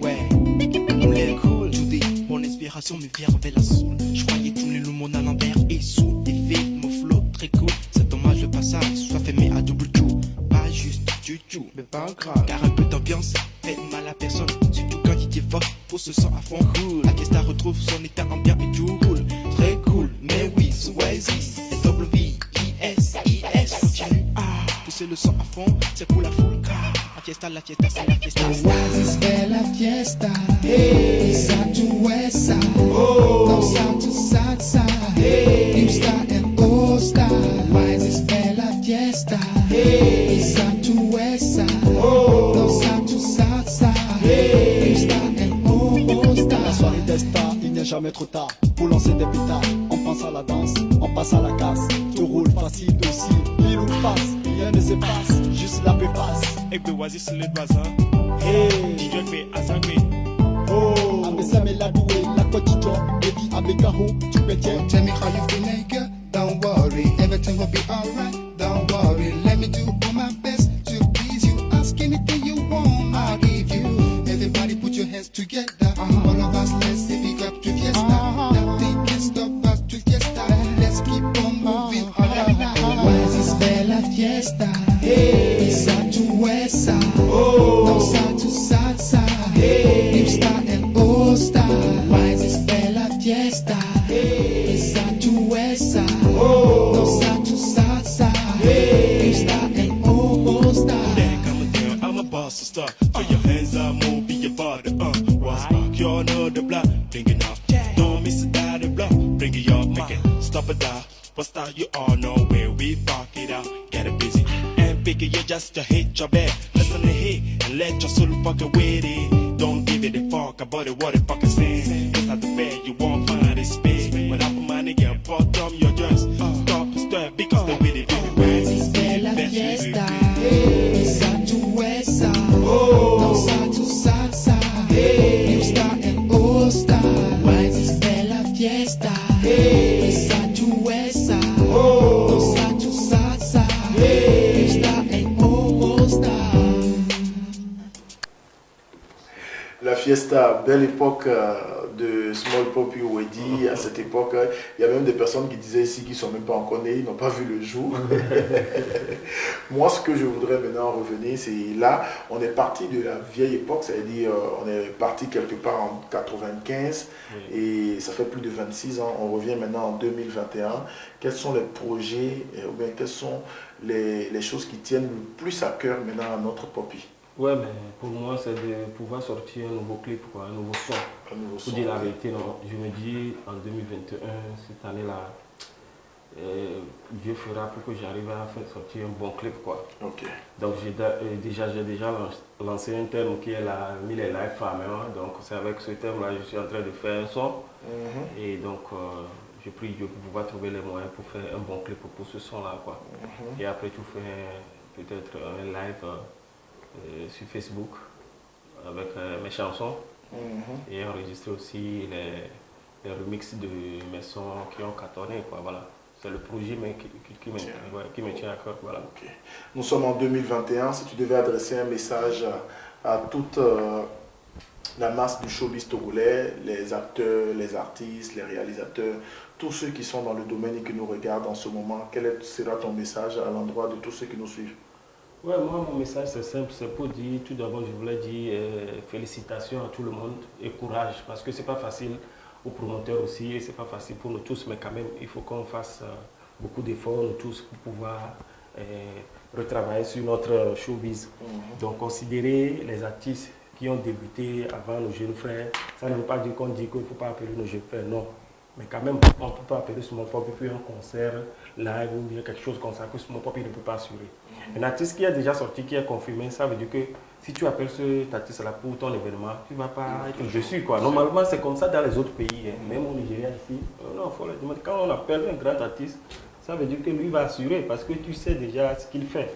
Ouais, on l'est cool. Inspiration me vient vers la soul. Je croyais tourner le monde à l'envers et sous effet mon flow très cool. C'est dommage le passage, soit fait mais à double tour. Pas juste du tout, mais pas grave. Car un peu d'ambiance fait mal à personne. Surtout quand il est fort, pour se sent à fond cool. La fiesta retrouve son état ambiant et tout roule. Très cool, mais oui, c'est Oasis. S-W-I-S-I-S. Continue à pousser le son à fond, c'est pour la foule car la fiesta, c'est la fiesta. Oasis fait la fiesta. Hey. Side to west side. Oh. North side to south side. Hey. New style and old style. Oasis fait la fiesta. Hey. Side to west side. Oh. North side to south side. Hey. New style and old style. La soirée d'Esta, il n'est jamais trop tard pour lancer des pétards. On pense à la danse, on passe à la casse. Tout roule facile aussi, pile ou face. Rien ne s'efface, juste la préface. Et puis Oasis le voisin. Hey, DJ fait Azangwe. oh, Amesame la douée, la quotidien. Baby Abekaho, tu peux tiens. Tell me how you feel, nigga. Don't worry, everything will be alright. Don't worry, let me do all my best to please you. Ask anything you want, I'll give you. Everybody put your hands together. All of us, let's say big up to fiesta. Nothing can stop us to fiesta. Let's keep on moving all night. Oasis fait la fiesta. Hey. East side to west side. Oh. North side to south side. Hey. New style and old style. Oasis fait la fiesta. Hey. East side to west side. Oh. North side to south side. Hey. New style and old style. Then come down, I'm a boss to start. Put your hands up, move, be your body, What's back, you're on the block, bring it up. Don't miss a daddy block, bring it up, make it stop it down. What style you all know where we fuck it out, get it busy. And pick it, you just to hit your bed. Listen to hit and let your soul fucking with it. Don't give it a fuck about it, what it fucking says. It's not the bed, you won't find it space. When I put my nigga bottom, your dress. Stop and stir because the way they do it. Oasis fait la fiesta. East side to west side. North side to south side. New style and old style. Oasis fait la fiesta. East side to west side. North side to south side. New style and old style. La fiesta, belle époque de Small Poppy Wedi. À cette époque, il y a même des personnes qui disaient ici qu'ils ne sont même pas encore nés, ils n'ont pas vu le jour. Moi, ce que je voudrais maintenant revenir, c'est là, on est parti de la vieille époque, c'est-à-dire on est parti quelque part en 95 et ça fait plus de 26 ans. On revient maintenant en 2021. Quels sont les projets ou bien quelles sont les choses qui tiennent le plus à cœur maintenant à notre Poppy? Ouais, mais pour moi, c'est de pouvoir sortir un nouveau clip, quoi, un nouveau son. Pour dire la vérité, non. Je me dis, en 2021, cette année-là, Dieu fera pour que j'arrive à faire sortir un bon clip, quoi. Ok. Donc, j'ai déjà lancé un terme qui est la Mille et Life Femme. Donc, c'est avec ce terme-là que je suis en train de faire un son. Et donc, je prie Dieu pour pouvoir trouver les moyens pour faire un bon clip pour ce son-là, quoi. Et après, tout faire peut-être un live sur Facebook avec mes chansons et enregistrer aussi les remixes de mes sons qui ont cartonné, quoi, voilà. C'est le projet qui me tient à cœur, voilà. Okay. Nous sommes en 2021, si tu devais adresser un message à toute la masse du showbiz togolais, les acteurs, les artistes, les réalisateurs, tous ceux qui sont dans le domaine et qui nous regardent en ce moment, quel sera ton message à l'endroit de tous ceux qui nous suivent? Ouais, moi, mon message, c'est simple. C'est pour dire, tout d'abord, je voulais dire félicitations à tout le monde et courage. Parce que c'est pas facile aux promoteurs aussi et c'est pas facile pour nous tous. Mais quand même, il faut qu'on fasse beaucoup d'efforts, nous tous, pour pouvoir retravailler sur notre showbiz. Donc, considérer les artistes qui ont débuté avant nos jeunes frères, ça ne veut pas dire qu'on dit qu'il ne faut pas appeler nos jeunes frères, non. Mais quand même, on ne peut pas appeler Small Poppy puis un concert live ou bien quelque chose comme ça que Small Poppy ne peut pas assurer. Un artiste qui est déjà sorti, qui est confirmé, ça veut dire que si tu appelles cet artiste-là pour ton événement, tu ne vas pas être dessus, quoi. Normalement, c'est comme ça dans les autres pays, même au Nigeria ici. Non, faut le demander. Quand on appelle un grand artiste, ça veut dire que lui va assurer parce que tu sais déjà ce qu'il fait.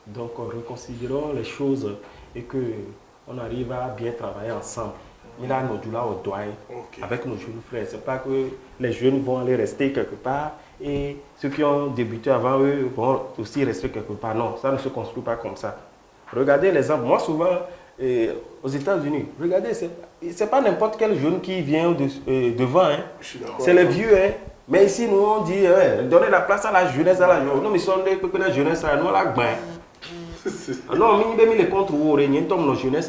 Donc, reconsidérons les choses et qu'on arrive à bien travailler ensemble. Il a nos douleurs au doigt avec nos jeunes frères. Ce n'est pas que les jeunes vont aller rester quelque part et ceux qui ont débuté avant eux vont aussi rester quelque part. Non, ça ne se construit pas comme ça. Regardez l'exemple. Moi, souvent, aux États-Unis. Regardez, c'est pas n'importe quel jeune qui vient devant. Hein. C'est les vieux. Hein. Mais ici, nous, on dit, donnez la place à la jeunesse, Non, mais si on dit que la jeunesse, nous, la gagne. Non, mais il y a les contre où il y a une jeunesse.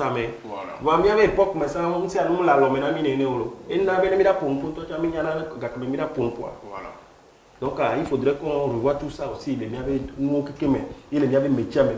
Voilà. Il y a une époque, mais ça, on sait, nous, la l'homme, il y a une et nous, avons mis la pompe, voilà. Donc, il faudrait qu'on revoie tout ça aussi. Il y avait métier, mais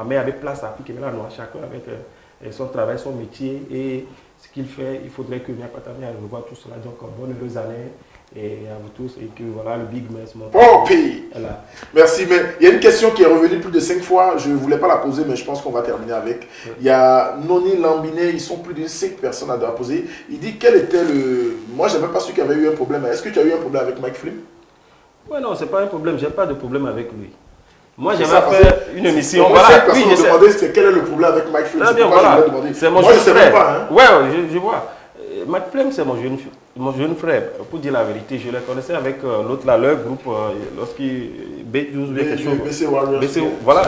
il y avait place à appliquer chacun avec son travail, son métier et ce qu'il fait. Il faudrait que Niakatami revoie tout cela. Donc, bonne heureuse année et à vous tous. Et que voilà, le Big Mess. Voilà. Merci. Mais il y a une question qui est revenue plus de 5 fois. Je ne voulais pas la poser, mais je pense qu'on va terminer avec. Il y a Noni Lambiné, ils sont plus de 5 personnes à la poser. Il dit quel était le. Moi, je n'avais pas su qu'il y avait eu un problème. Est-ce que tu as eu un problème avec Mike Flim? Ouais, non, c'est pas un problème. J'ai pas de problème avec lui. Moi, j'avais fait une émission. Voilà, oui, je me demandais quel est le problème avec Mike Flim. Voilà. C'est mon jeune frère. Pas, hein. Ouais, je vois. Mike Flim, c'est mon jeune frère. Pour dire la vérité, je le connaissais avec l'autre là, leur groupe, lorsqu'il B12 quelque chose. Voilà,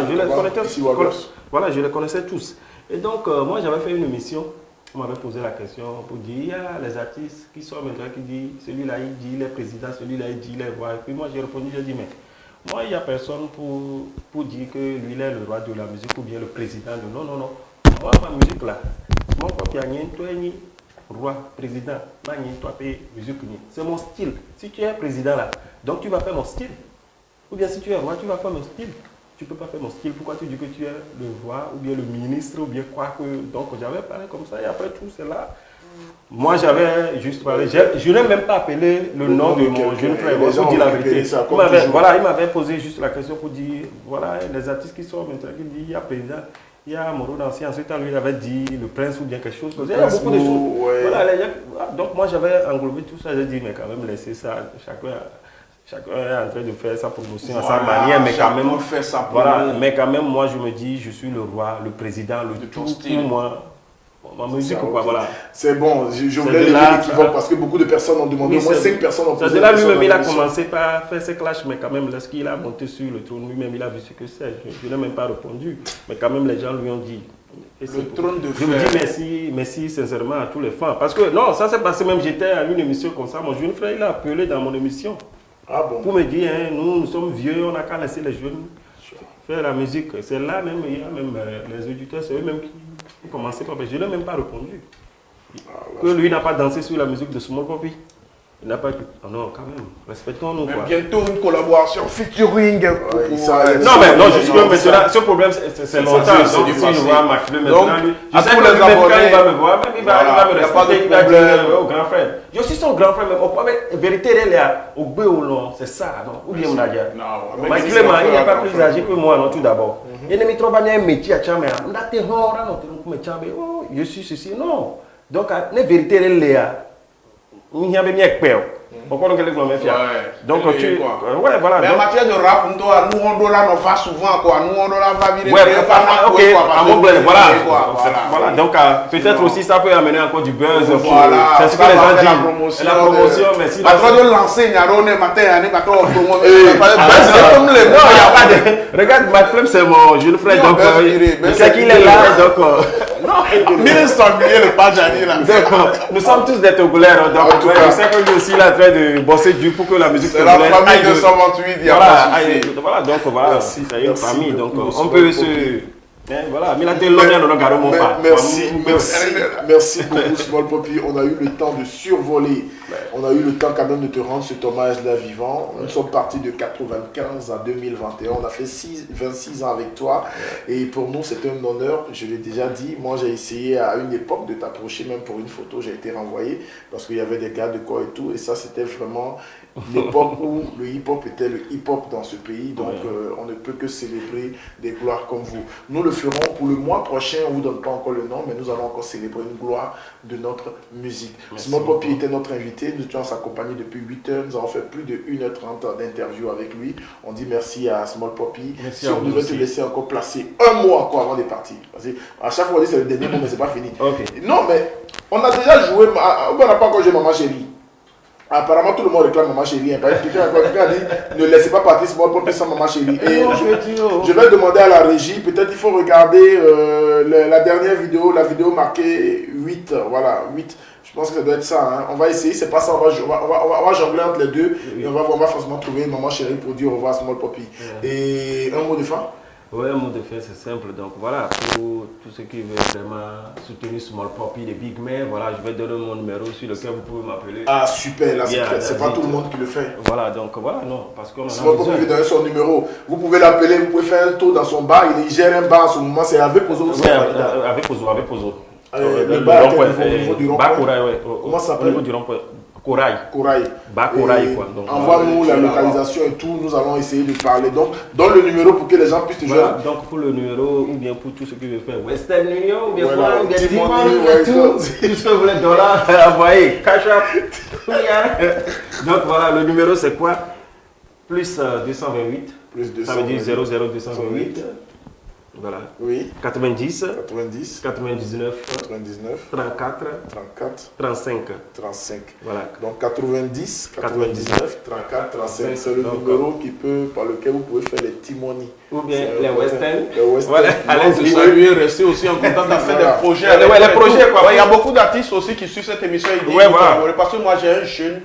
je les connaissais tous. Et donc, moi, j'avais fait une émission. On m'avait posé la question pour dire, il y a les artistes qui sont maintenant qui disent, celui-là il dit il est président, celui-là il dit il est roi. Et puis moi j'ai répondu, j'ai dit, mais moi il n'y a personne pour dire que lui il est le roi de la musique ou bien le président de non. Moi ma musique là, mon papa il y a toi roi, président, toi musique, c'est mon style. Si tu es président là, donc tu vas faire mon style. Ou bien si tu es roi, tu vas faire mon style. Tu ne peux pas faire mon style. Pourquoi tu dis que tu es le roi ou bien le ministre ou bien quoi que... Donc j'avais parlé comme ça et après tout cela, moi j'avais juste parlé. Je n'ai même pas appelé le nom de mon jeune frère. Pour dire la vérité. Il m'avait posé juste la question pour dire, voilà, les artistes qui sont maintenant, qui disent, il y a président, il y a Moro Dancy, ensuite lui il avait dit le prince ou bien quelque chose. Il y a beaucoup de choses. Ouais. Voilà, donc moi j'avais englobé tout ça, j'ai dit, mais quand même laissez ça, chacun est en train de faire sa promotion à sa manière, mais quand même, mais quand même, moi je me dis, je suis le roi, le président, le tout pour moi. Ma musique ou quoi, voilà. C'est bon, je voulais lever l'équivoque parce que beaucoup de personnes ont demandé, au moins 5 personnes ont posé. C'est de là lui-même, il a commencé par faire ses clashs, mais quand même, lorsqu'il a monté sur le trône, lui-même, il a vu ce que c'est. Je n'ai même pas répondu, mais quand même, les gens lui ont dit. Le trône de fer. Je me dis merci sincèrement à tous les fans. Parce que, non, ça s'est passé même, j'étais à une émission comme ça, mon jeune frère, il a appelé dans mon émission. Ah bon? Pour me dire, hein, nous sommes vieux, on n'a qu'à laisser les jeunes faire la musique. C'est là même, il y a même les auditeurs, c'est eux-mêmes qui commençaient par... Je n'ai même pas répondu. Que lui n'a pas dansé sur la musique de Small Poppy. Il n'a pas... Oh non, quand même, respectons-nous. Bientôt une collaboration featuring. Non, mais non, je suis même maintenant, ce problème, c'est longtemps. Donc, si je vois Mac maintenant, je sais que les abonnés, il va me voir, même il va me respecter, il va dire au grand frère. Je suis son grand frère, mais en vérité, il est là, au Béolon, c'est ça, non? Ou bien on a dit. Mike Clément, il n'est pas plus âgé que moi, non, tout d'abord. Il n'est pas trop bien un métier à Tchambé. Je suis ceci, non. Donc, en vérité, il est là. Il y a bien peur. Pourquoi donc donc tu ouais voilà. Mais en matière de rap, nous on va souvent quoi. Nous on va virer. Ouais, ok. Voilà. Donc peut-être aussi ça peut amener encore du buzz. Voilà. C'est ce que les gens disent. La promotion, mais si. Pas trop de lancer, Nyarone matin, pas trop promo. Regarde, ma flemme c'est mon jeune frère donc c'est qu'il est là donc. Non, ministre le pas Jani là. Nous sommes tous des Togolaires donc je sais que lui aussi il est en train de bosser dur pour que la musique c'est la famille 228, il y a pas de souci. Voilà, donc voilà, c'est une famille, donc on peut se... Voilà, merci beaucoup Small Poppy. On a eu le temps de survoler, on a eu le temps quand même de te rendre cet hommage-là vivant. Nous sommes partis de 95 à 2021, on a fait 26 ans avec toi et pour nous c'est un honneur, je l'ai déjà dit. Moi j'ai essayé à une époque de t'approcher même pour une photo, j'ai été renvoyé parce qu'il y avait des gars de quoi et tout et ça c'était vraiment l'époque où le hip-hop était le hip-hop dans ce pays, donc on ne peut que célébrer des gloires comme vous. Nous le ferons pour le mois prochain, on ne vous donne pas encore le nom, mais nous allons encore célébrer une gloire de notre musique. Small Poppy était notre invité, nous étions en sa compagnie depuis 8 heures, nous avons fait plus de 1h30 d'interview avec lui. On dit merci à Small Poppy. Si on devait te laisser encore placer un mot encore avant de partir, parce que à chaque fois on dit c'est le dernier mot, mais c'est pas fini. Non, mais on a déjà joué, on n'a pas encore joué Maman Chérie. Apparemment, tout le monde réclame Maman Chérie. Hein. Quelqu'un a dit ne laissez pas partir Small Poppy sans Maman Chérie. Et je vais demander à la régie, peut-être il faut regarder la dernière vidéo, la vidéo marquée 8. Voilà, 8. Je pense que ça doit être ça. Hein. On va essayer, c'est pas ça. On va jongler entre les deux. Et on va forcément trouver Maman Chérie pour dire au revoir à Small Poppy. Et un mot de fin? Oui, un mot de fin, c'est simple. Donc voilà, pour tous ceux qui veulent vraiment soutenir Small Poppy, les big men, voilà, je vais donner mon numéro sur lequel vous pouvez m'appeler. Ah super, là c'est pas tout le monde qui le fait. Voilà, donc voilà, non, parce que Small Poppy veut donner son numéro. Vous pouvez l'appeler, vous pouvez faire un tour dans son bar, il gère un bar en ce moment, c'est avec Pozo. Oui, avec Pozo. Le bar au niveau du rond-point. Comment ça s'appelle? Au niveau du rond-point. Corail. Bas Corail, quoi. Envoie-nous la localisation et tout, nous allons essayer de parler. Donc, donne le numéro pour que les gens puissent te joindre. Donc, pour le numéro, ou bien pour tout ce qui veut faire Western Union, ou bien pour tout ce que vous voulez, dollars, envoyez, cash up. Donc, voilà, le numéro c'est quoi? Plus 228. Ça veut dire 00228. Voilà. Oui. 90. 99. 34. 35. Voilà. Donc 90, 99, 34, 35. C'est le numéro par lequel vous pouvez faire les timonies. Ou bien les Western. Voilà. Allez-y, saluer, rester aussi en contact de faire des projets. Les projets, quoi. Il y a beaucoup d'artistes aussi qui suivent cette émission. Parce que moi j'ai un jeune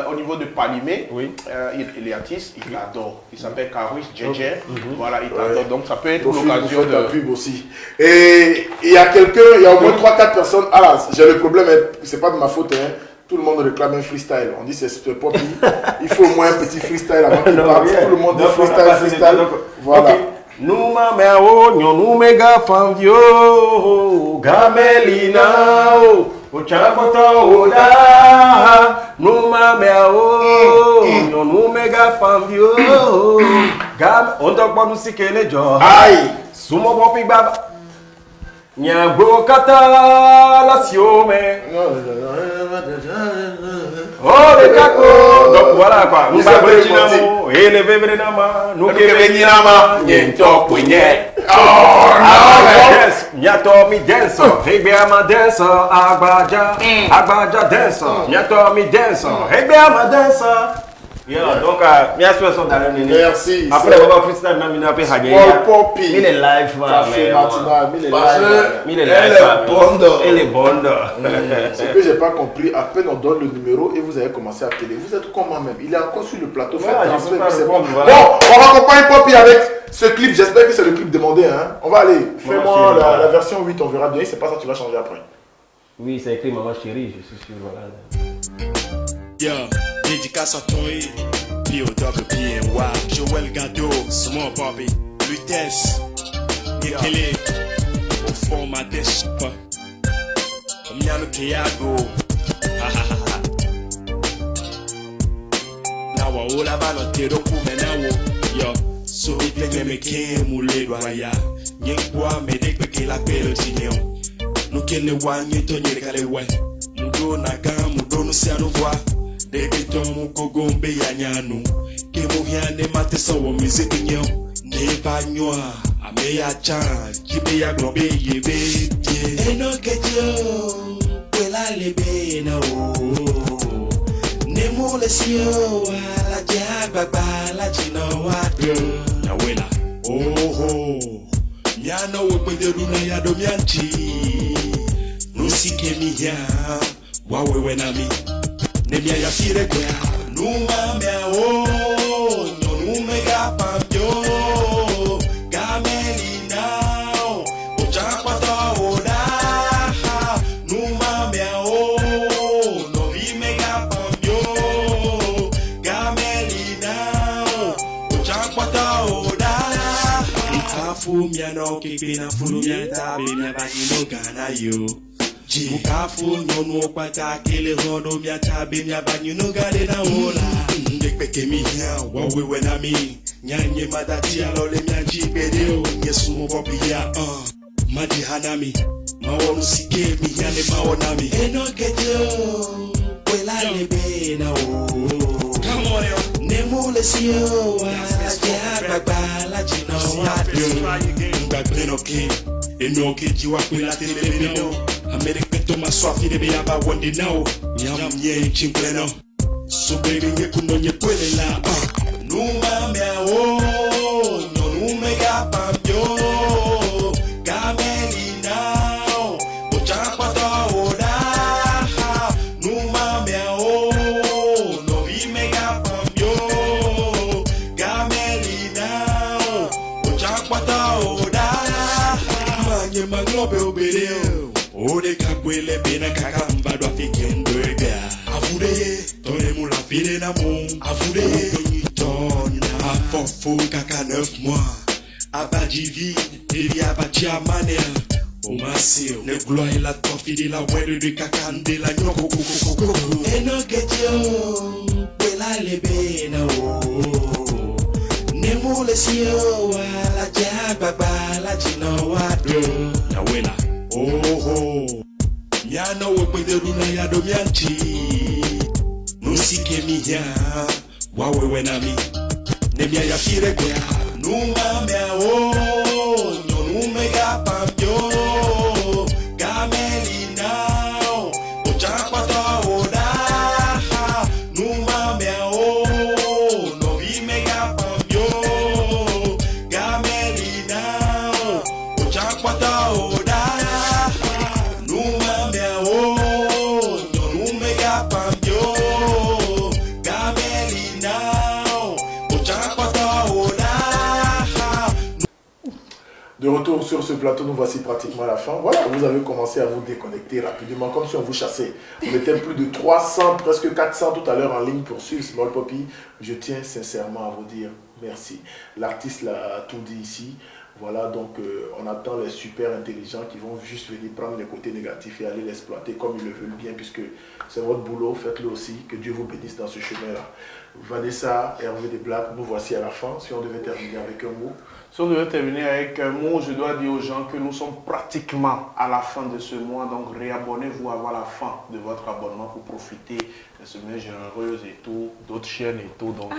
au niveau de Palimé. Il est artiste, il l'adore. Il s'appelle Karis JJ. Voilà, il t'adore. Donc ça peut être l'occasion de la pub aussi. Et il y a quelqu'un, il y a au moins 3-4 personnes. Ah là, j'ai le problème, c'est pas de ma faute. Hein. Tout le monde réclame un freestyle. On dit c'est Poppy. Il faut au moins un petit freestyle avant qu'il parte. Tout le monde dit freestyle. Voilà. Nous mameo nyonu mega fandio gamelina o chakota oda nous mameo nyonu mega fandio gam on doit pas nous sikele jo aïe sumo Poppy baba nyagbo kata la siome oh le kako donc voilà quoi nous avons élevé vraiment nous kevenama nyento punye nyato mi dance hebe ama dance agbaja dance nyato mi dance hebe ama dance. Donc, merci à son dernier. Merci. Après, on va freestyle même une appel Hagé. Il est live, il est bonde. Ce que j'ai pas compris, à peine on donne le numéro et vous avez commencé à appeler. Vous êtes comment même? Il est encore sur le plateau. Bon, on raccompagne Poppy avec ce clip. J'espère que c'est le clip demandé. Hein. On va aller. Fais-moi la version 8, on verra bien. C'est pas ça, tu vas changer après. Oui, c'est écrit Maman Chérie, je suis sûr. Voilà. Yeah, dédicace à toi, P.O.W.P.N.Y, Joël Gado, Small Poppy, Lutèce, Yekele, au fond ma despa, comme y'a le Kiago, Nawa o la balotero kumenawo, yo, so itlenge me ke mule doya, nyekwa me dekpe ke la pelo tinyo, no kene wa nyeto nyekale we, mudo naga mudo no se anova. Debe tomu kogombe ya nyanu Kemu hiane mate sawo miziki nyo Neba nyoa Ame ya chan Kibe ya globe yebe Eno kejo Kwela lebe na o Nemu lesio La jababa La jina wado Na wela Oh Miana wepende na yado mianchi Nusike miya Wawewe na mi Nemia ya sire kwa Numa mea o Nume ga pamyo Gamelina Ochakwata oda Numa mea o Nume ga pamyo Gamelina Ochakwata oda Ikafu miano kipina fulu mianta Bimia bagino gana yo Mukafu nyono kwata kele hono mya tabe mya banyu no gade na ola Ndekpeke mi hia wawewe na mi Nyanye madati alole mya jibedeo Yesu Poppy ya Madi hanami Mawonu sike mi hiane mawonami Eno kejo Kwela lebe na o Come on yo Nemu lesio Wala bagbala jino wadyo Mbagble no ke Eno keji wakwela telebe no America to my soft de be about one day now. Yam ye chinkleno. So baby nyekuno nyekwele la Numa mea o No nume gapa myo Kameli now Ochapata oda Numa mea o No vime gapa myo Kameli now Ochapata oda Manye maglobe obedeo Ode kakwele bena kakamba dwa fikendwega Afude tone mula file na mon Afude ni ton Afofo kaka 9 mois Abadi vide Diri abadi amane Omasio Ne gloire la tofide la wede de kakande la nyoko koko Eno ketio Kwela lebe na o Nemo le sio La jababa la jino wado Na wela Oh, Miano wepede runa ya do mianchi Nusike miya Wawe wenami Nemia ya firegea Numa mea o Nyonume gapa myo Gameli nao Ochapata oda Numa mea o Novime gapa myo Gameli nao Ochapata oda De retour sur ce plateau, nous voici pratiquement à la fin. Voilà, vous avez commencé à vous déconnecter rapidement, comme si on vous chassait. On était plus de 300, presque 400 tout à l'heure en ligne pour suivre Small Poppy. Je tiens sincèrement à vous dire merci. L'artiste l'a tout dit ici. Voilà, donc on attend les super intelligents qui vont juste venir prendre les côtés négatifs et aller l'exploiter comme ils le veulent bien, puisque c'est votre boulot, faites-le aussi. Que Dieu vous bénisse dans ce chemin-là. Vanessa, Hervé des Blacks, nous voici à la fin. Si on devait terminer avec un mot. Si on devait terminer avec un mot, je dois dire aux gens que nous sommes pratiquement à la fin de ce mois. Donc réabonnez-vous avant la fin de votre abonnement pour profiter de ce mois généreuse et tout, d'autres chaînes et tout. Donc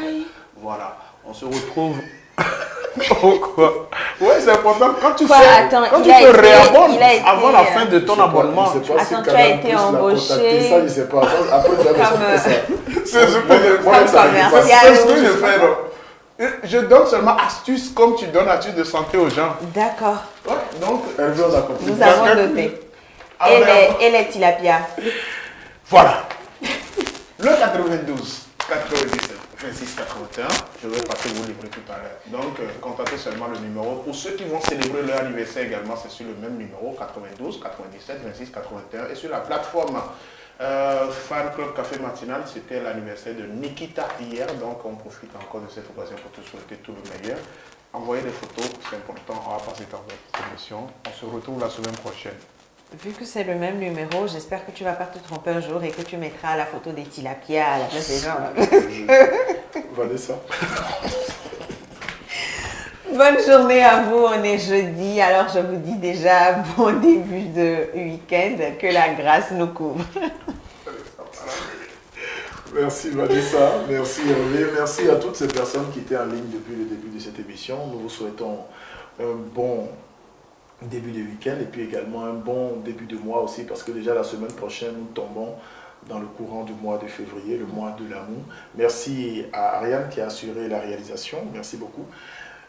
voilà, on se retrouve... Ouais, c'est important. Quand tu te réabonnes avant la fin de ton abonnement, tu as été embauché. Ça, je sais pas. Après, tu as ça. C'est ce que je fais. Je donne seulement astuces comme tu donnes astuces de santé aux gens. D'accord. Ouais, donc, nous avons noté. Et les tilapia. Voilà. Le 92, 97. 26 81, je vais passer vous livrer tout à l'heure. Donc, contactez seulement le numéro. Pour ceux qui vont célébrer leur anniversaire également, c'est sur le même numéro, 92 97 26 81. Et sur la plateforme Fan Club Café Matinal, c'était l'anniversaire de Nikita hier. Donc, on profite encore de cette occasion pour te souhaiter tout le meilleur. Envoyez des photos, c'est important. On va passer dans votre émission. On se retrouve la semaine prochaine. Vu que c'est le même numéro, j'espère que tu ne vas pas te tromper un jour et que tu mettras la photo des tilapia à la place des gens. Vanessa. Bonne journée à vous, on est jeudi, alors je vous dis déjà bon début de week-end, que la grâce nous couvre. Merci Vanessa, merci Hervé, merci à toutes ces personnes qui étaient en ligne depuis le début de cette émission. Nous vous souhaitons un bon début de week-end et puis également un bon début de mois aussi, parce que déjà la semaine prochaine nous tombons dans le courant du mois de février, le mois de l'amour. Merci à Ariane qui a assuré la réalisation, merci beaucoup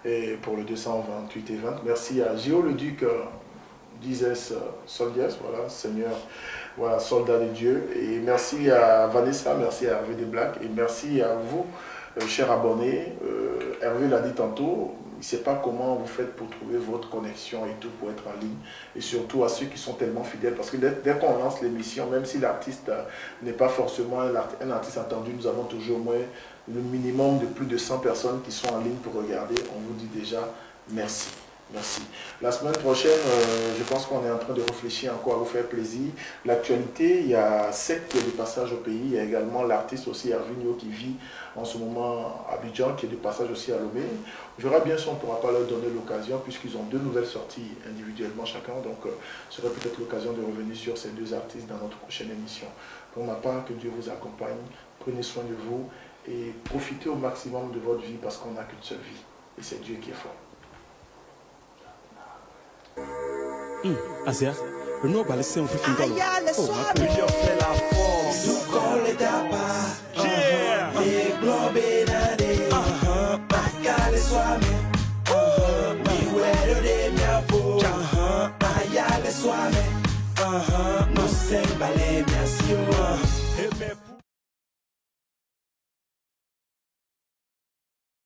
et pour le 228 et 20. Merci à Gio le Duc d'Isès Soldiers, voilà, Seigneur, voilà, soldat de Dieu, et merci à Vanessa, merci à Hervé des Blacks et merci à vous, chers abonnés. Hervé l'a dit tantôt, il ne sait pas comment vous faites pour trouver votre connexion et tout pour être en ligne. Et surtout à ceux qui sont tellement fidèles. Parce que dès qu'on lance l'émission, même si l'artiste n'est pas forcément un artiste attendu, nous avons toujours au moins le minimum de plus de 100 personnes qui sont en ligne pour regarder. On vous dit déjà merci. Merci. La semaine prochaine, je pense qu'on est en train de réfléchir encore à vous faire plaisir. L'actualité, il y a Sec qui est de passage au pays. Il y a également l'artiste aussi Arvinio qui vit en ce moment à Abidjan, qui est de passage aussi à Lomé. On verra bien si on ne pourra pas leur donner l'occasion, puisqu'ils ont 2 nouvelles sorties individuellement chacun. Donc, ce serait peut-être l'occasion de revenir sur ces 2 artistes dans notre prochaine émission. Pour ma part, que Dieu vous accompagne. Prenez soin de vous et profitez au maximum de votre vie parce qu'on n'a qu'une seule vie. Et c'est Dieu qui est fort. Asia, le nom va laisser un peu finir. Oh, ma